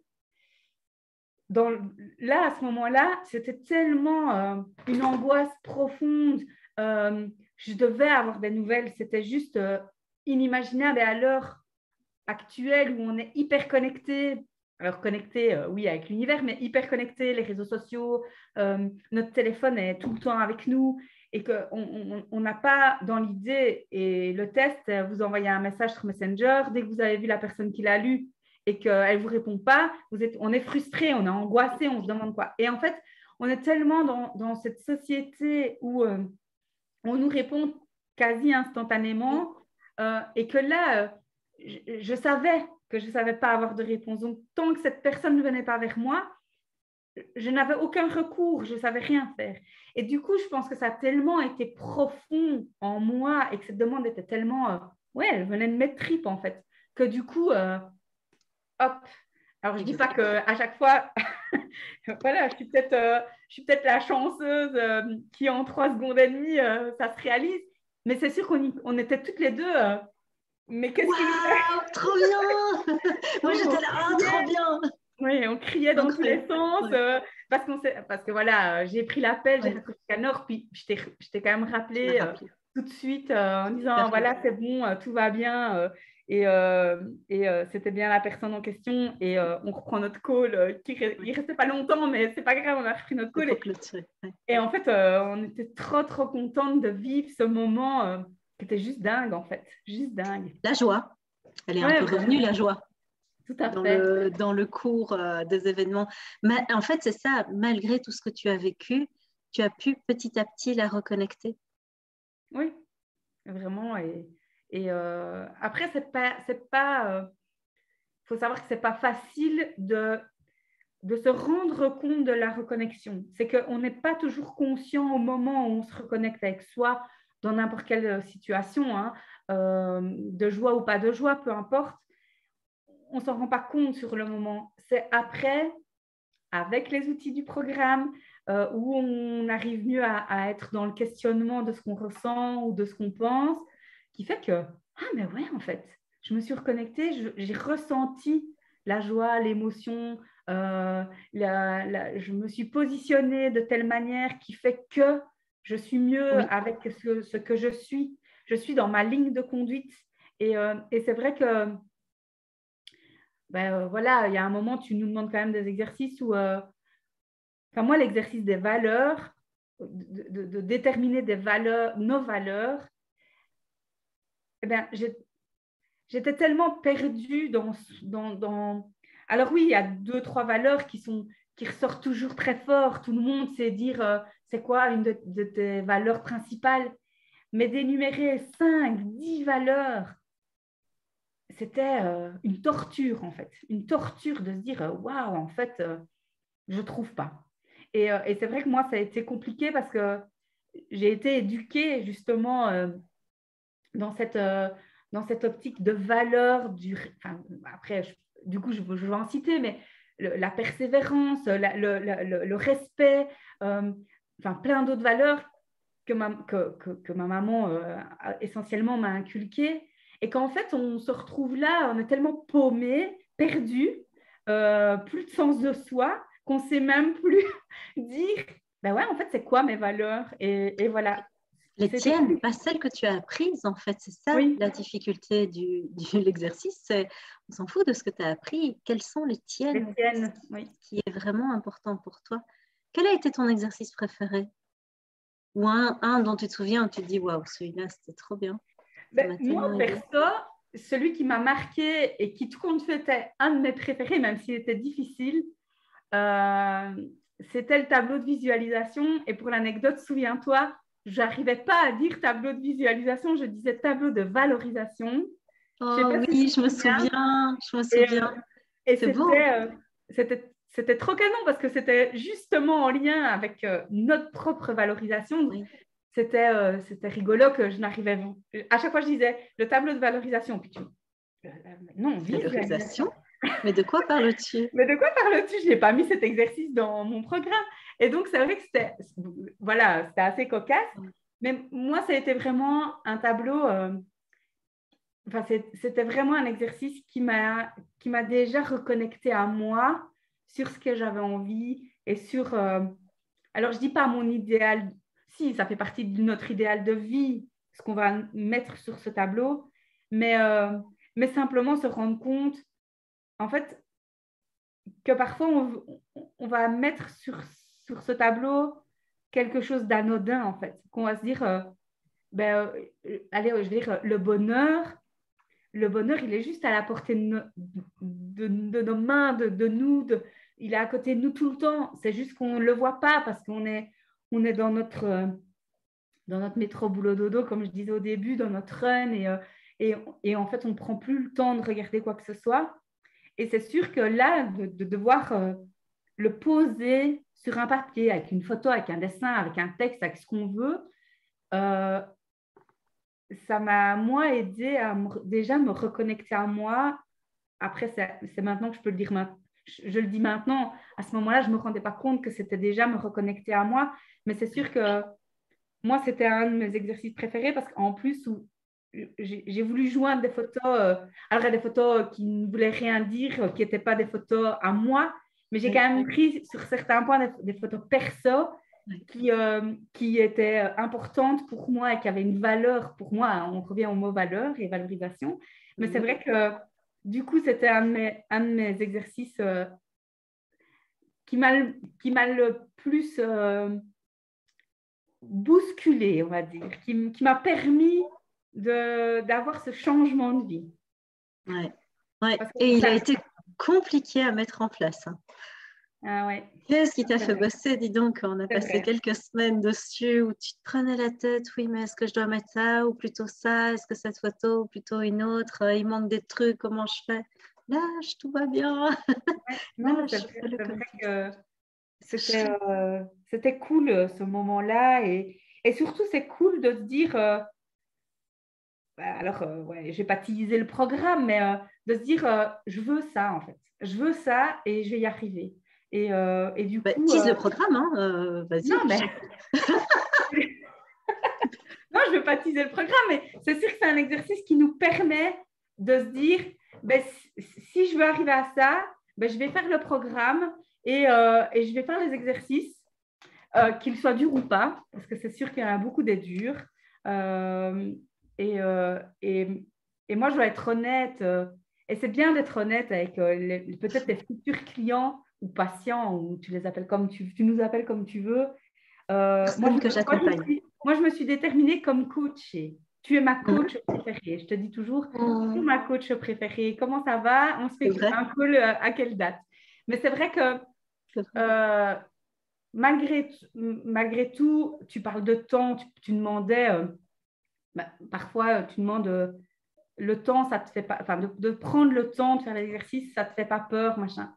Là, à ce moment-là, c'était tellement une angoisse profonde. Je devais avoir des nouvelles. C'était juste inimaginable. Et à l'heure actuelle où on est hyper connecté, alors connecté, oui, avec l'univers, mais hyper connecté, les réseaux sociaux, notre téléphone est tout le temps avec nous et qu'on n'a pas dans l'idée, et le test, vous envoyez un message sur Messenger, dès que vous avez vu la personne qui l'a lu et qu'elle ne vous répond pas, on est frustré, on est angoissé, on se demande quoi. Et en fait, on est tellement dans cette société où on nous répond quasi instantanément et que là, je savais que je ne savais pas avoir de réponse. Donc, tant que cette personne ne venait pas vers moi, je n'avais aucun recours, je ne savais rien faire. Et du coup, je pense que ça a tellement été profond en moi et que cette demande était tellement, ouais, elle venait de mes tripes en fait, que du coup, hop. Alors, je ne dis pas qu'à chaque fois, voilà, je suis peut-être la chanceuse qui, en 3 secondes et demie, ça se réalise. Mais c'est sûr qu'on était toutes les deux. Mais qu'est-ce qui Waouh, trop bien. Moi, j'étais là, oh, trop bien. Oui, on criait dans tous les sens parce que voilà, j'ai pris l'appel, j'ai raccroché à Nord, puis je t'ai quand même rappelé tout de suite en disant voilà, c'est bon, tout va bien et c'était bien la personne en question et on reprend notre call. Il restait pas longtemps, mais c'est pas grave, on a repris notre call. Et en fait, on était trop, trop contente de vivre ce moment qui était juste dingue en fait, juste dingue. La joie, elle est un peu revenue, la joie. Tout à fait. Dans le cours des événements. Mais en fait, c'est ça, malgré tout ce que tu as vécu, tu as pu petit à petit la reconnecter. Oui, vraiment. Et après, faut savoir que c'est pas facile de se rendre compte de la reconnexion. C'est qu'on n'est pas toujours conscient au moment où on se reconnecte avec soi dans n'importe quelle situation, hein, de joie ou pas de joie, peu importe. On ne s'en rend pas compte sur le moment. C'est après, avec les outils du programme, où on arrive mieux à être dans le questionnement de ce qu'on ressent ou de ce qu'on pense, qui fait que, ah mais ouais, en fait, je me suis reconnectée, j'ai ressenti la joie, l'émotion, je me suis positionnée de telle manière qui fait que je suis mieux avec ce que je suis. Je suis dans ma ligne de conduite. Et c'est vrai que voilà, il y a un moment, tu nous demandes quand même des exercices où, moi, l'exercice des valeurs, de déterminer des valeurs, nos valeurs, eh bien, j'étais tellement perdue dans... Alors oui, il y a 2, 3 valeurs qui ressortent toujours très fort. Tout le monde sait dire c'est quoi une de tes valeurs principales. Mais d'énumérer 5, 10 valeurs, c'était une torture en fait. Une torture de se dire waouh, en fait, je ne trouve pas. Et c'est vrai que moi, ça a été compliqué parce que j'ai été éduquée justement dans cette optique de valeur après, du coup, je vais en citer, mais la persévérance, le respect, plein d'autres valeurs que ma maman essentiellement m'a inculquées. Et qu'en fait, on se retrouve là, on est tellement paumé, perdu, plus de sens de soi, qu'on ne sait même plus dire, ben ouais, en fait, c'est quoi mes valeurs? Et voilà. Les tiennes, pas celles que tu as apprises, en fait. C'est ça la difficulté de l'exercice. On s'en fout de ce que tu as appris. Quelles sont les tiennes? Les tiennes, oui. Qui est vraiment important pour toi. Quel a été ton exercice préféré? Ou un dont tu te souviens où tu te dis, waouh, celui-là, c'était trop bien. Ça m'a Moi, tellement aidé. perso, celui qui m'a marqué et qui, tout compte fait, était un de mes préférés, même s'il était difficile, c'était le tableau de visualisation. Et pour l'anecdote, souviens-toi, je n'arrivais pas à dire tableau de visualisation, je disais tableau de valorisation. Je ne sais Oh pas si oui, tu te je me souviens. souviens, je me Et, souviens. et C'est beau. c'était trop canon parce que c'était justement en lien avec notre propre valorisation. Oui, C'était rigolo que je n'arrivais. À chaque fois, je disais le tableau de valorisation. Puis non, visualisation. valorisation. Mais de quoi parles-tu? Mais de quoi parles-tu? Je n'ai pas mis cet exercice dans mon programme. Et donc, c'est vrai que voilà, c'était assez cocasse. Mais moi, ça a été vraiment un tableau. Enfin, c'était vraiment un exercice qui m'a déjà reconnecté à moi sur ce que j'avais envie et sur. Alors, je dis pas mon idéal. Si, ça fait partie de notre idéal de vie, ce qu'on va mettre sur ce tableau, mais simplement se rendre compte, en fait, que parfois on va mettre sur ce tableau quelque chose d'anodin, en fait, qu'on va se dire, allez, je vais dire, le bonheur, il est juste à la portée de nos mains, de nous, il est à côté de nous tout le temps. C'est juste qu'on ne le voit pas parce qu'on est dans notre métro boulot dodo, comme je disais au début, dans notre run, et en fait, on ne prend plus le temps de regarder quoi que ce soit. Et c'est sûr que là, de devoir le poser sur un papier, avec une photo, avec un dessin, avec un texte, avec ce qu'on veut, euh, ça m'a, moi, aidé à déjà me reconnecter à moi. Après, c'est maintenant que je peux le dire. Je le dis maintenant. À ce moment-là, je ne me rendais pas compte que c'était déjà me reconnecter à moi. Mais c'est sûr que moi, c'était un de mes exercices préférés parce qu'en plus, j'ai voulu joindre des photos, alors des photos qui ne voulaient rien dire, qui n'étaient pas des photos à moi, mais j'ai Oui, quand même pris sur certains points des photos perso oui. qui étaient importantes pour moi et qui avaient une valeur pour moi. On revient au mot valeur et valorisation. Mais c'est Mhm. vrai que du coup, c'était un de mes exercices qui m'a le plus bousculé, on va dire, qui m'a permis d'avoir ce changement de vie. Ouais. Ouais. Parce que Et il a été compliqué à mettre en place, hein. ah ouais, Qu'est-ce qui t'a c'est fait vrai, bosser? Dis donc, on a c'est passé vrai. quelques semaines dessus où tu te prenais la tête. Oui, mais est-ce que je dois mettre ça ou plutôt ça? Est-ce que cette photo ou plutôt une autre? Il manque des trucs, comment je fais? Lâche, tout va bien. Ouais. Non, c'est Lâche, vrai, fais-le c'est comme vrai tu que c'est c'était, chouette. c'était cool ce moment-là. Et surtout, c'est cool de se dire, alors, ouais, je vais pas teaser le programme, mais de se dire, je veux ça en fait. Je veux ça et je vais y arriver. Et du Bah, coup, tease le programme, hein. non, Vas-y, mais j'écoute. non, je ne veux pas teaser le programme, mais c'est sûr que c'est un exercice qui nous permet de se dire, ben, si je veux arriver à ça, ben, je vais faire le programme et je vais faire les exercices, qu'ils soient durs ou pas, parce que c'est sûr qu'il y en a beaucoup des durs. Euh, et moi, je dois être honnête, et c'est bien d'être honnête avec peut-être tes futurs clients ou patients, ou tu les appelles comme tu nous appelles comme tu veux. Moi, Personne que j'accompagne. moi, je me suis déterminée comme coachée. Tu es ma Mhm. coach préférée. Je te dis toujours, tu es Oh, ma coach préférée. Comment ça va? On se c'est fait vrai, un call à quelle date? Mais c'est vrai que c'est vrai. euh, malgré tout, tu parles de temps, tu demandais, parfois tu demandes le temps, ça te fait pas, enfin, de prendre le temps de faire l'exercice, ça te fait pas peur, machin.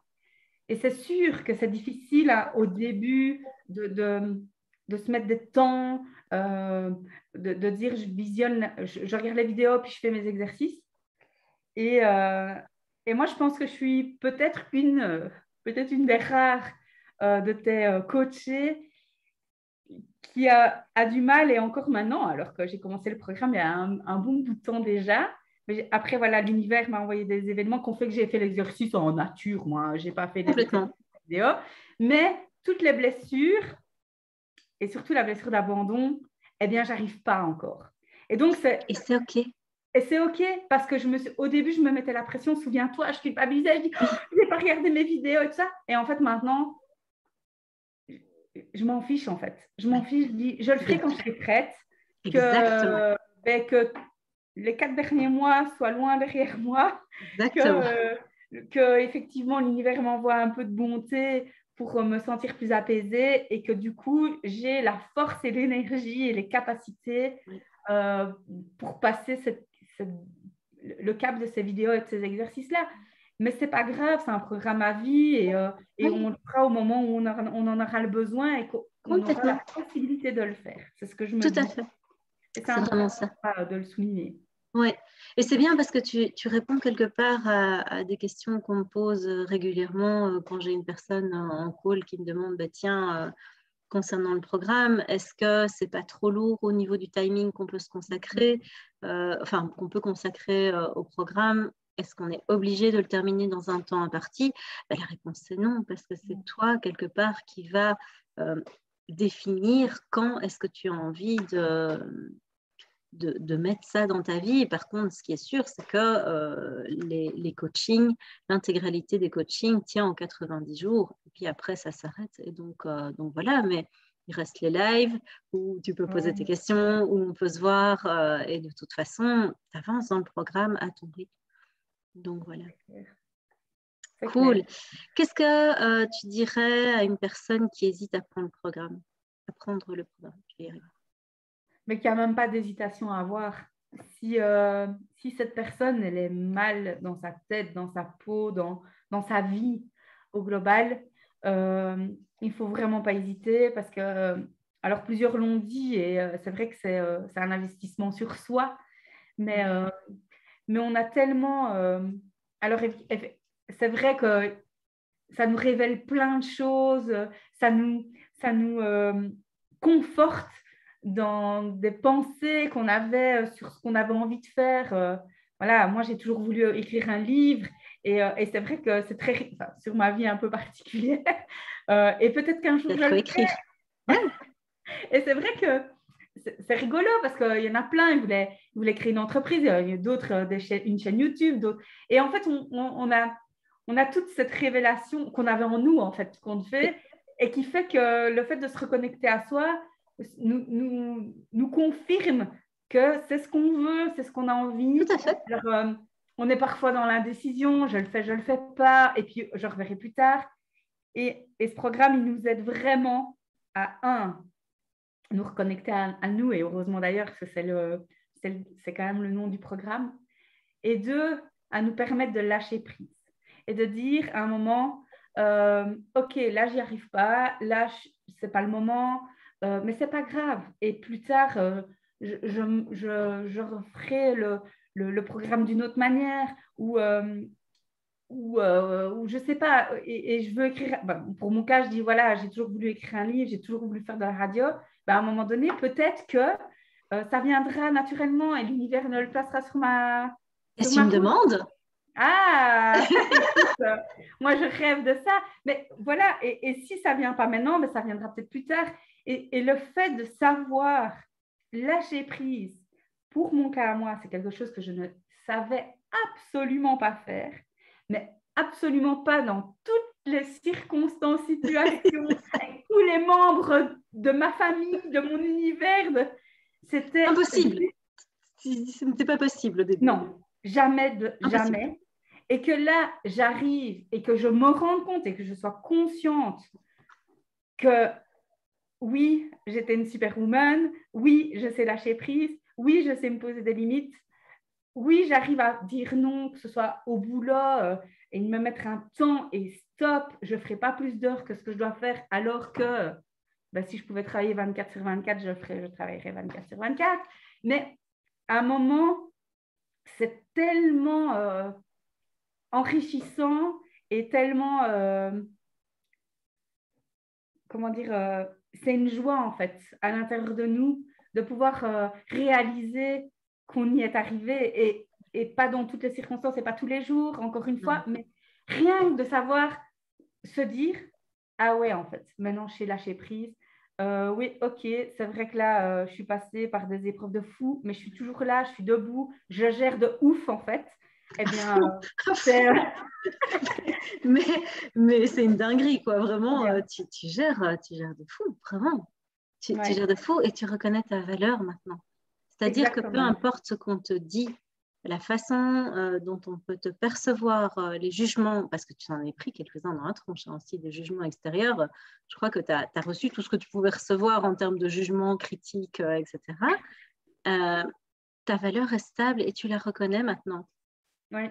Et c'est sûr que c'est difficile hein, au début de se mettre des temps, de dire je regarde les vidéos puis je fais mes exercices. Et, euh, et moi, je pense que je suis peut-être une des rares de tes coachés qui a du mal, et encore maintenant, alors que j'ai commencé le programme il y a un bon bout de temps déjà. Mais après, voilà, l'univers m'a envoyé des événements qui ont fait que j'ai fait l'exercice en nature. Moi, je n'ai pas fait des exercices Complètement. vidéo. Mais toutes les blessures, et surtout la blessure d'abandon, eh bien, j'arrive pas encore. Et donc, Et c'est OK. et c'est OK, parce que au début, je me mettais la pression. Souviens-toi, je culpabilisais, je dis, oh, Oui, je vais pas regarder mes vidéos et tout ça. Et en fait, maintenant, je m'en fiche, en fait. Je m'en oui, fiche, je dis, je le ferai quand je serai prête, exactement. que les 4 derniers mois soient loin derrière moi, Exactement. que effectivement l'univers m'envoie un peu de bonté pour me sentir plus apaisée et que du coup, j'ai la force et l'énergie et les capacités Oui. pour passer le cap de ces vidéos et de ces exercices-là. Mais ce n'est pas grave, c'est un programme à vie et on le fera au moment où on en aura le besoin et qu'on aura Complètement. la possibilité de le faire. C'est ce que je me Tout à dis. fait. Et c'est C'est vraiment important ça. de le souligner. Oui, et c'est bien parce que tu réponds quelque part à des questions qu'on me pose régulièrement quand j'ai une personne en call qui me demande, bah, tiens, concernant le programme, est-ce que c'est pas trop lourd au niveau du timing qu'on peut se consacrer, enfin qu'on peut consacrer au programme? Est-ce qu'on est obligé de le terminer dans un temps imparti? Ben, la réponse c'est non, parce que c'est toi quelque part qui va définir quand est-ce que tu as envie de mettre ça dans ta vie. Et par contre, ce qui est sûr, c'est que les coachings, l'intégralité des coachings tient en 90 jours. Et puis après, ça s'arrête. Et donc voilà, mais il reste les lives où tu peux poser tes questions, où on peut se voir. Et de toute façon, tu avances dans le programme à ton rythme. Donc voilà. C'est cool. clair. Qu'est-ce que tu dirais à une personne qui hésite à prendre le programme, à prendre le programme? Je vais y arriver. Mais qu'il n'y a même pas d'hésitation à avoir. Si cette personne, elle est mal dans sa tête, dans sa peau, dans sa vie au global, il ne faut vraiment pas hésiter parce que, alors plusieurs l'ont dit et c'est vrai que c'est un investissement sur soi, mais on a tellement... alors, c'est vrai que ça nous révèle plein de choses, ça nous conforte dans des pensées qu'on avait sur ce qu'on avait envie de faire. Voilà, moi, j'ai toujours voulu écrire un livre et c'est vrai que c'est très sur ma vie un peu particulière. Et peut-être qu'un jour, Il je faut le écrire. ferai. Et c'est vrai que c'est rigolo parce qu'il y en a plein, ils voulaient créer une entreprise, il y a d'autres, une chaîne YouTube, d'autres. Et en fait, on a toute cette révélation qu'on avait en nous, en fait, qu'on fait, et qui fait que le fait de se reconnecter à soi nous confirme que c'est ce qu'on veut, c'est ce qu'on a envie. Tout à fait. Alors, on est parfois dans l'indécision, je le fais pas, et puis je reverrai plus tard. Et ce programme, il nous aide vraiment à nous reconnecter à nous, et heureusement d'ailleurs que c'est quand même le nom du programme, et deux, à nous permettre de lâcher prise et de dire à un moment, ok, là, j'y arrive pas, là, c'est pas le moment, mais c'est pas grave. Et plus tard, je referai le programme d'une autre manière ou je sais pas, et je veux écrire, pour mon cas, je dis, voilà, j'ai toujours voulu écrire un livre, j'ai toujours voulu faire de la radio, à un moment donné, peut-être que ça viendra naturellement et l'univers ne le placera sur ma Est-ce une route. demande? Ah, écoute, moi je rêve de ça, mais voilà, et si ça vient pas maintenant, ça viendra peut-être plus tard. Et le fait de savoir lâcher prise, pour mon cas à moi, c'est quelque chose que je ne savais absolument pas faire, mais absolument pas dans toutes les circonstances, situations, avec tous les membres de ma famille, de mon univers. C'était impossible. Ce n'était pas possible au début. Non, jamais. Et que là, j'arrive et que je me rende compte et que je sois consciente que oui, j'étais une superwoman, oui, je sais lâcher prise, oui, je sais me poser des limites, oui, j'arrive à dire non, que ce soit au boulot et de me mettre un temps et stop, je ne ferai pas plus d'heures que ce que je dois faire, alors que si je pouvais travailler 24 sur 24, je travaillerais 24 sur 24. Mais à un moment, c'est tellement enrichissant et tellement, comment dire, c'est une joie en fait à l'intérieur de nous de pouvoir réaliser qu'on y est arrivé et pas dans toutes les circonstances et pas tous les jours, encore une fois, mais rien que de savoir se dire, ah ouais, en fait, maintenant je sais lâcher prise. Oui, ok, c'est vrai que là, je suis passée par des épreuves de fou, mais je suis toujours là, je suis debout, je gère de ouf en fait. Eh bien, c'est... mais c'est une dinguerie, quoi. Vraiment, tu gères de fou, vraiment. Tu gères de fou et tu reconnais ta valeur maintenant. C'est-à-dire que peu Exactement. importe ce qu'on te dit, la façon dont on peut te percevoir, les jugements, parce que tu en as pris quelques-uns dans la tronche, hein, aussi des jugements extérieurs, je crois que tu as reçu tout ce que tu pouvais recevoir en termes de jugements, critiques, etc. Ta valeur est stable et tu la reconnais maintenant. Oui,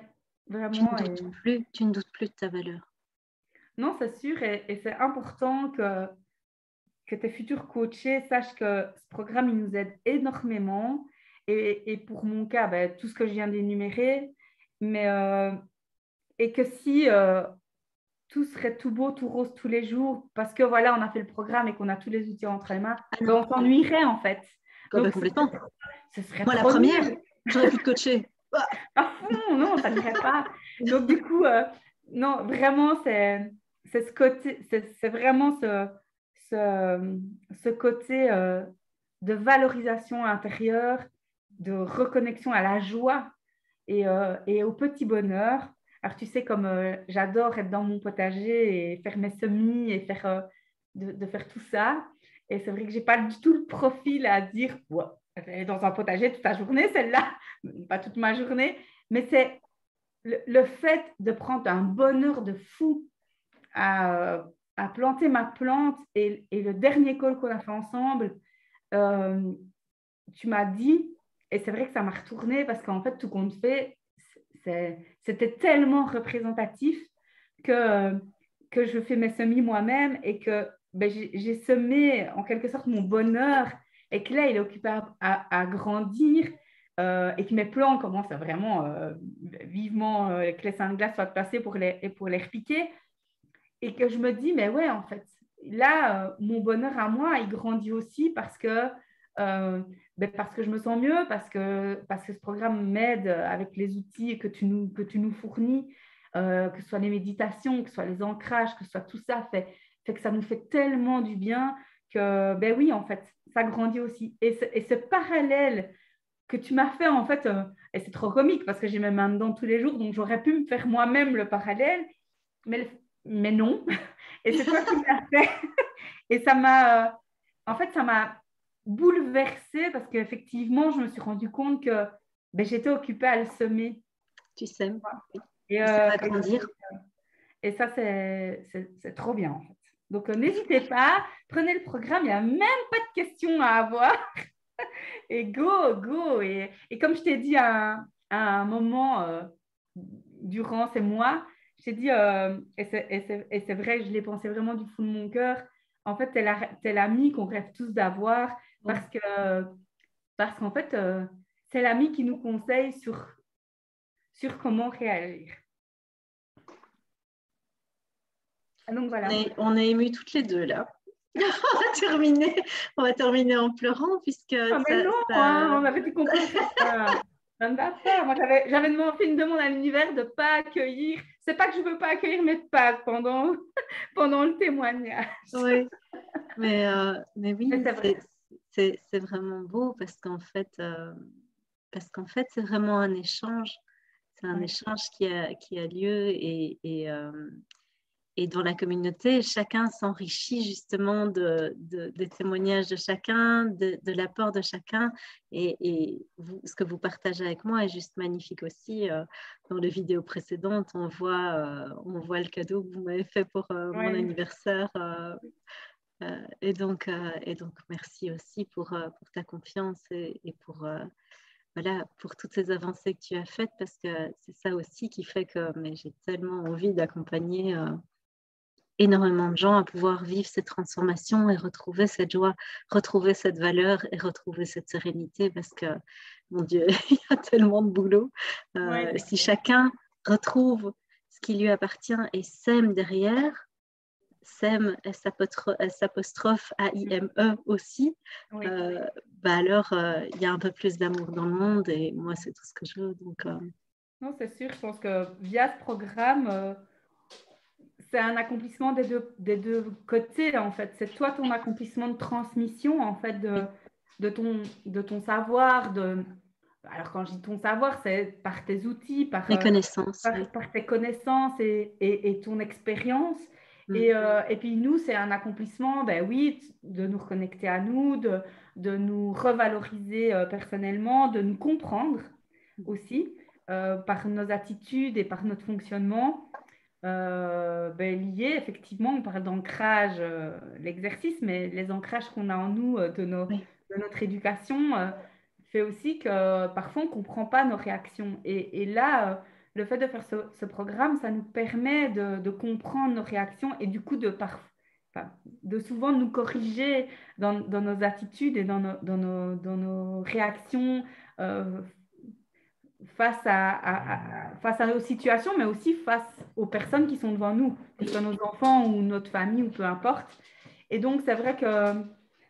Tu ne vraiment. doutes plus de ta valeur. Non, c'est sûr, et c'est important que tes futurs coachés sachent que ce programme, il nous aide énormément. Et pour mon cas, ben, tout ce que je viens d'énumérer, mais et que si tout serait tout beau, tout rose tous les jours, parce que voilà, on a fait le programme et qu'on a tous les outils entre les mains, Ah ben, non, on s'ennuierait en fait. Donc, complètement. ce serait Moi, la trop première, nul. j'aurais pu te coacher. À fond, non, ça n'irait pas. Donc, du coup, non, vraiment, c'est ce côté, c'est vraiment ce côté de valorisation intérieure, de reconnexion à la joie et au petit bonheur. Alors, tu sais, comme j'adore être dans mon potager et faire mes semis et de faire tout ça. Et c'est vrai que je n'ai pas du tout le profil à dire, ouais, elle est dans un potager toute la journée, celle-là, pas toute ma journée. Mais c'est le fait de prendre un bonheur de fou à planter ma plante et le dernier call qu'on a fait ensemble, euh, tu m'as dit, et c'est vrai que ça m'a retourné parce qu'en fait, tout compte fait, c'était tellement représentatif que, que je fais mes semis moi-même et que ben, j'ai semé en quelque sorte mon bonheur et que là, il est occupé à grandir et que mes plants commencent à vraiment vivement que les seins de glace soient placés pour les repiquer et que je me dis, mais ouais, en fait, là, mon bonheur à moi, il grandit aussi euh, parce que je me sens mieux, parce que ce programme m'aide avec les outils que tu nous fournis, que ce soit les méditations, que ce soit les ancrages, que ce soit tout ça, fait que ça nous fait tellement du bien que, ben oui, en fait, ça grandit aussi. Et ce parallèle que tu m'as fait, en fait, et c'est trop comique parce que j'ai mes mains dedans tous les jours, donc j'aurais pu me faire moi-même le parallèle, mais, mais non. Et c'est toi qui me l'as fait. Et ça m'a, en fait, ça m'a bouleversée parce qu'effectivement, je me suis rendu compte que ben, j'étais occupée à le semer. Tu sèmes. Oui. Et, Et ça euh, va et, grandir. et ça, c'est trop bien, en fait. Donc, n'hésitez pas, prenez le programme, il n'y a même pas de questions à avoir. Et go, go. Et comme je t'ai dit à un moment durant ces mois, je t'ai dit, et c'est vrai, je l'ai pensé vraiment du fond de mon cœur, en fait, t'es l'ami qu'on rêve tous d'avoir parce qu'en fait, c'est l'ami qui nous conseille sur comment réagir. Donc voilà. On est émus toutes les deux là. On va terminer en pleurant puisque Ah, mais non, hein, on avait dit qu'on pleurait pas. Ça ne va pas. Moi, j'avais fait une demande à l'univers de ne pas accueillir. C'est pas que je ne veux pas accueillir mes pattes pendant le témoignage. Oui, mais Mais oui, c'est vrai. c'est vraiment beau parce qu'en fait, c'est vraiment un échange. C'est un Oui, échange qui a lieu et dans la communauté, chacun s'enrichit justement des témoignages de chacun, de l'apport de chacun. Et ce que vous partagez avec moi est juste magnifique aussi. Dans les vidéos précédentes, on voit le cadeau que vous m'avez fait pour mon oui. anniversaire. Et donc, merci aussi pour ta confiance et voilà, pour toutes ces avancées que tu as faites, parce que c'est ça aussi qui fait que j'ai tellement envie d'accompagner énormément de gens à pouvoir vivre cette transformation et retrouver cette joie, retrouver cette valeur et retrouver cette sérénité, parce que, mon Dieu, il y a tellement de boulot. Oui, c'est Si clair. chacun retrouve ce qui lui appartient et sème derrière, sème S''apostrophe A-I-M-E aussi, Oui. alors il y a un peu plus d'amour dans le monde et moi c'est tout ce que je veux. Donc, Non, c'est sûr. Je pense que via ce programme, c'est un accomplissement des deux côtés, là, en fait. C'est toi, ton accomplissement de transmission, en fait, oui, de ton savoir. Alors, quand je dis ton savoir, c'est par tes outils, les connaissances, oui. par tes connaissances et ton expérience. Et puis nous, c'est un accomplissement, ben oui, de nous reconnecter à nous, de nous revaloriser personnellement, de nous comprendre aussi par nos attitudes et par notre fonctionnement. Lié, effectivement, on parle d'ancrage, l'exercice, mais les ancrages qu'on a en nous de notre éducation fait aussi que parfois on ne comprend pas nos réactions. Et là, le fait de faire ce programme, ça nous permet de comprendre nos réactions et du coup de souvent nous corriger dans nos attitudes et dans nos réactions euh, face à nos situations, mais aussi face aux personnes qui sont devant nous, que ce soit nos enfants ou notre famille ou peu importe. Et donc, c'est vrai que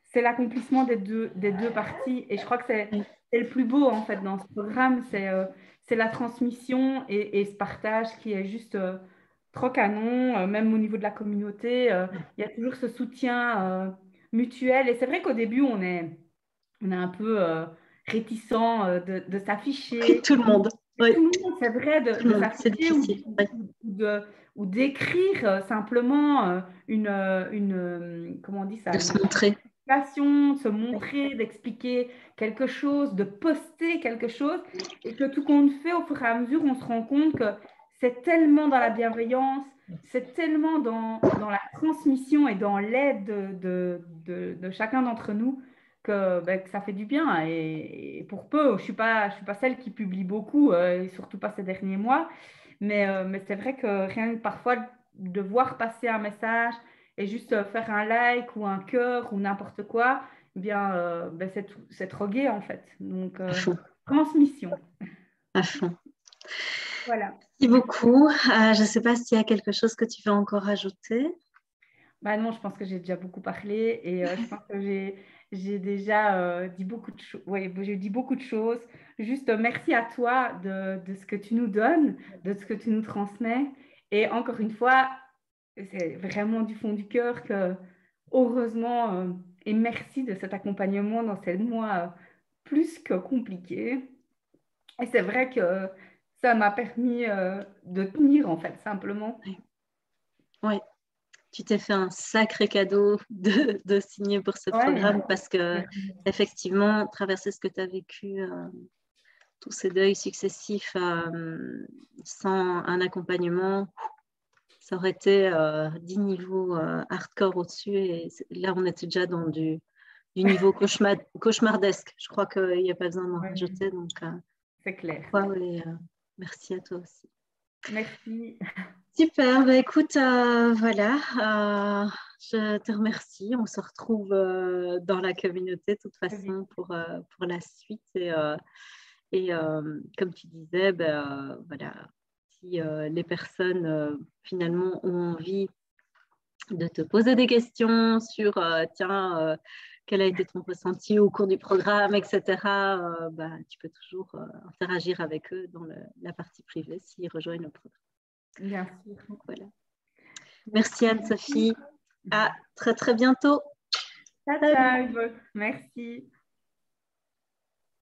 c'est l'accomplissement des deux parties. Et je crois que c'est le plus beau, en fait, dans ce programme. C'est la transmission et ce partage qui est juste trop canon. Même au niveau de la communauté, il y a toujours ce soutien mutuel. Et c'est vrai qu'au début, on est un peu réticent de s'afficher. Tout le monde. Oui. Tout le monde, c'est vrai, de s'afficher ou d'écrire simplement comment on dit ça? De se montrer. De se montrer, d'expliquer quelque chose, de poster quelque chose, et que tout compte fait, au fur et à mesure, on se rend compte que c'est tellement dans la bienveillance, c'est tellement dans la transmission et dans l'aide de chacun d'entre nous que ça fait du bien. Et pour peu, je suis pas celle qui publie beaucoup, et surtout pas ces derniers mois, mais c'est vrai que rien que parfois de voir passer un message et juste faire un like ou un cœur ou n'importe quoi, eh bien, c'est trop gai en fait. Donc, transmission. À fond. Voilà. Merci beaucoup. Je ne sais pas s'il y a quelque chose que tu veux encore ajouter. Bah non, je pense que j'ai déjà beaucoup parlé et je pense que j'ai déjà dit beaucoup de choses. Oui, j'ai dit beaucoup de choses. Juste merci à toi de ce que tu nous donnes, de ce que tu nous transmets. Et encore une fois, c'est vraiment du fond du cœur que, heureusement, et merci de cet accompagnement dans ces mois plus que compliqués. Et c'est vrai que ça m'a permis de tenir, en fait, simplement. Oui. Tu t'es fait un sacré cadeau de signer pour ce programme parce que, effectivement, traverser ce que tu as vécu, tous ces deuils successifs sans un accompagnement, ça aurait été 10 niveaux hardcore au-dessus. Et là, on était déjà dans du niveau cauchemardesque. Je crois qu'il n'y a pas besoin d'en rajouter. Donc, c'est clair. Merci à toi aussi. Merci. Super, bah écoute, voilà, je te remercie. On se retrouve dans la communauté de toute façon pour la suite. Et comme tu disais, voilà, si les personnes finalement ont envie de te poser des questions sur, tiens, quel a été ton ressenti au cours du programme, etc., tu peux toujours interagir avec eux dans la partie privée s'ils rejoignent le programme. Bien sûr. Donc, voilà. Merci Anne-Sophie. À très très bientôt. Ciao, ciao. Merci.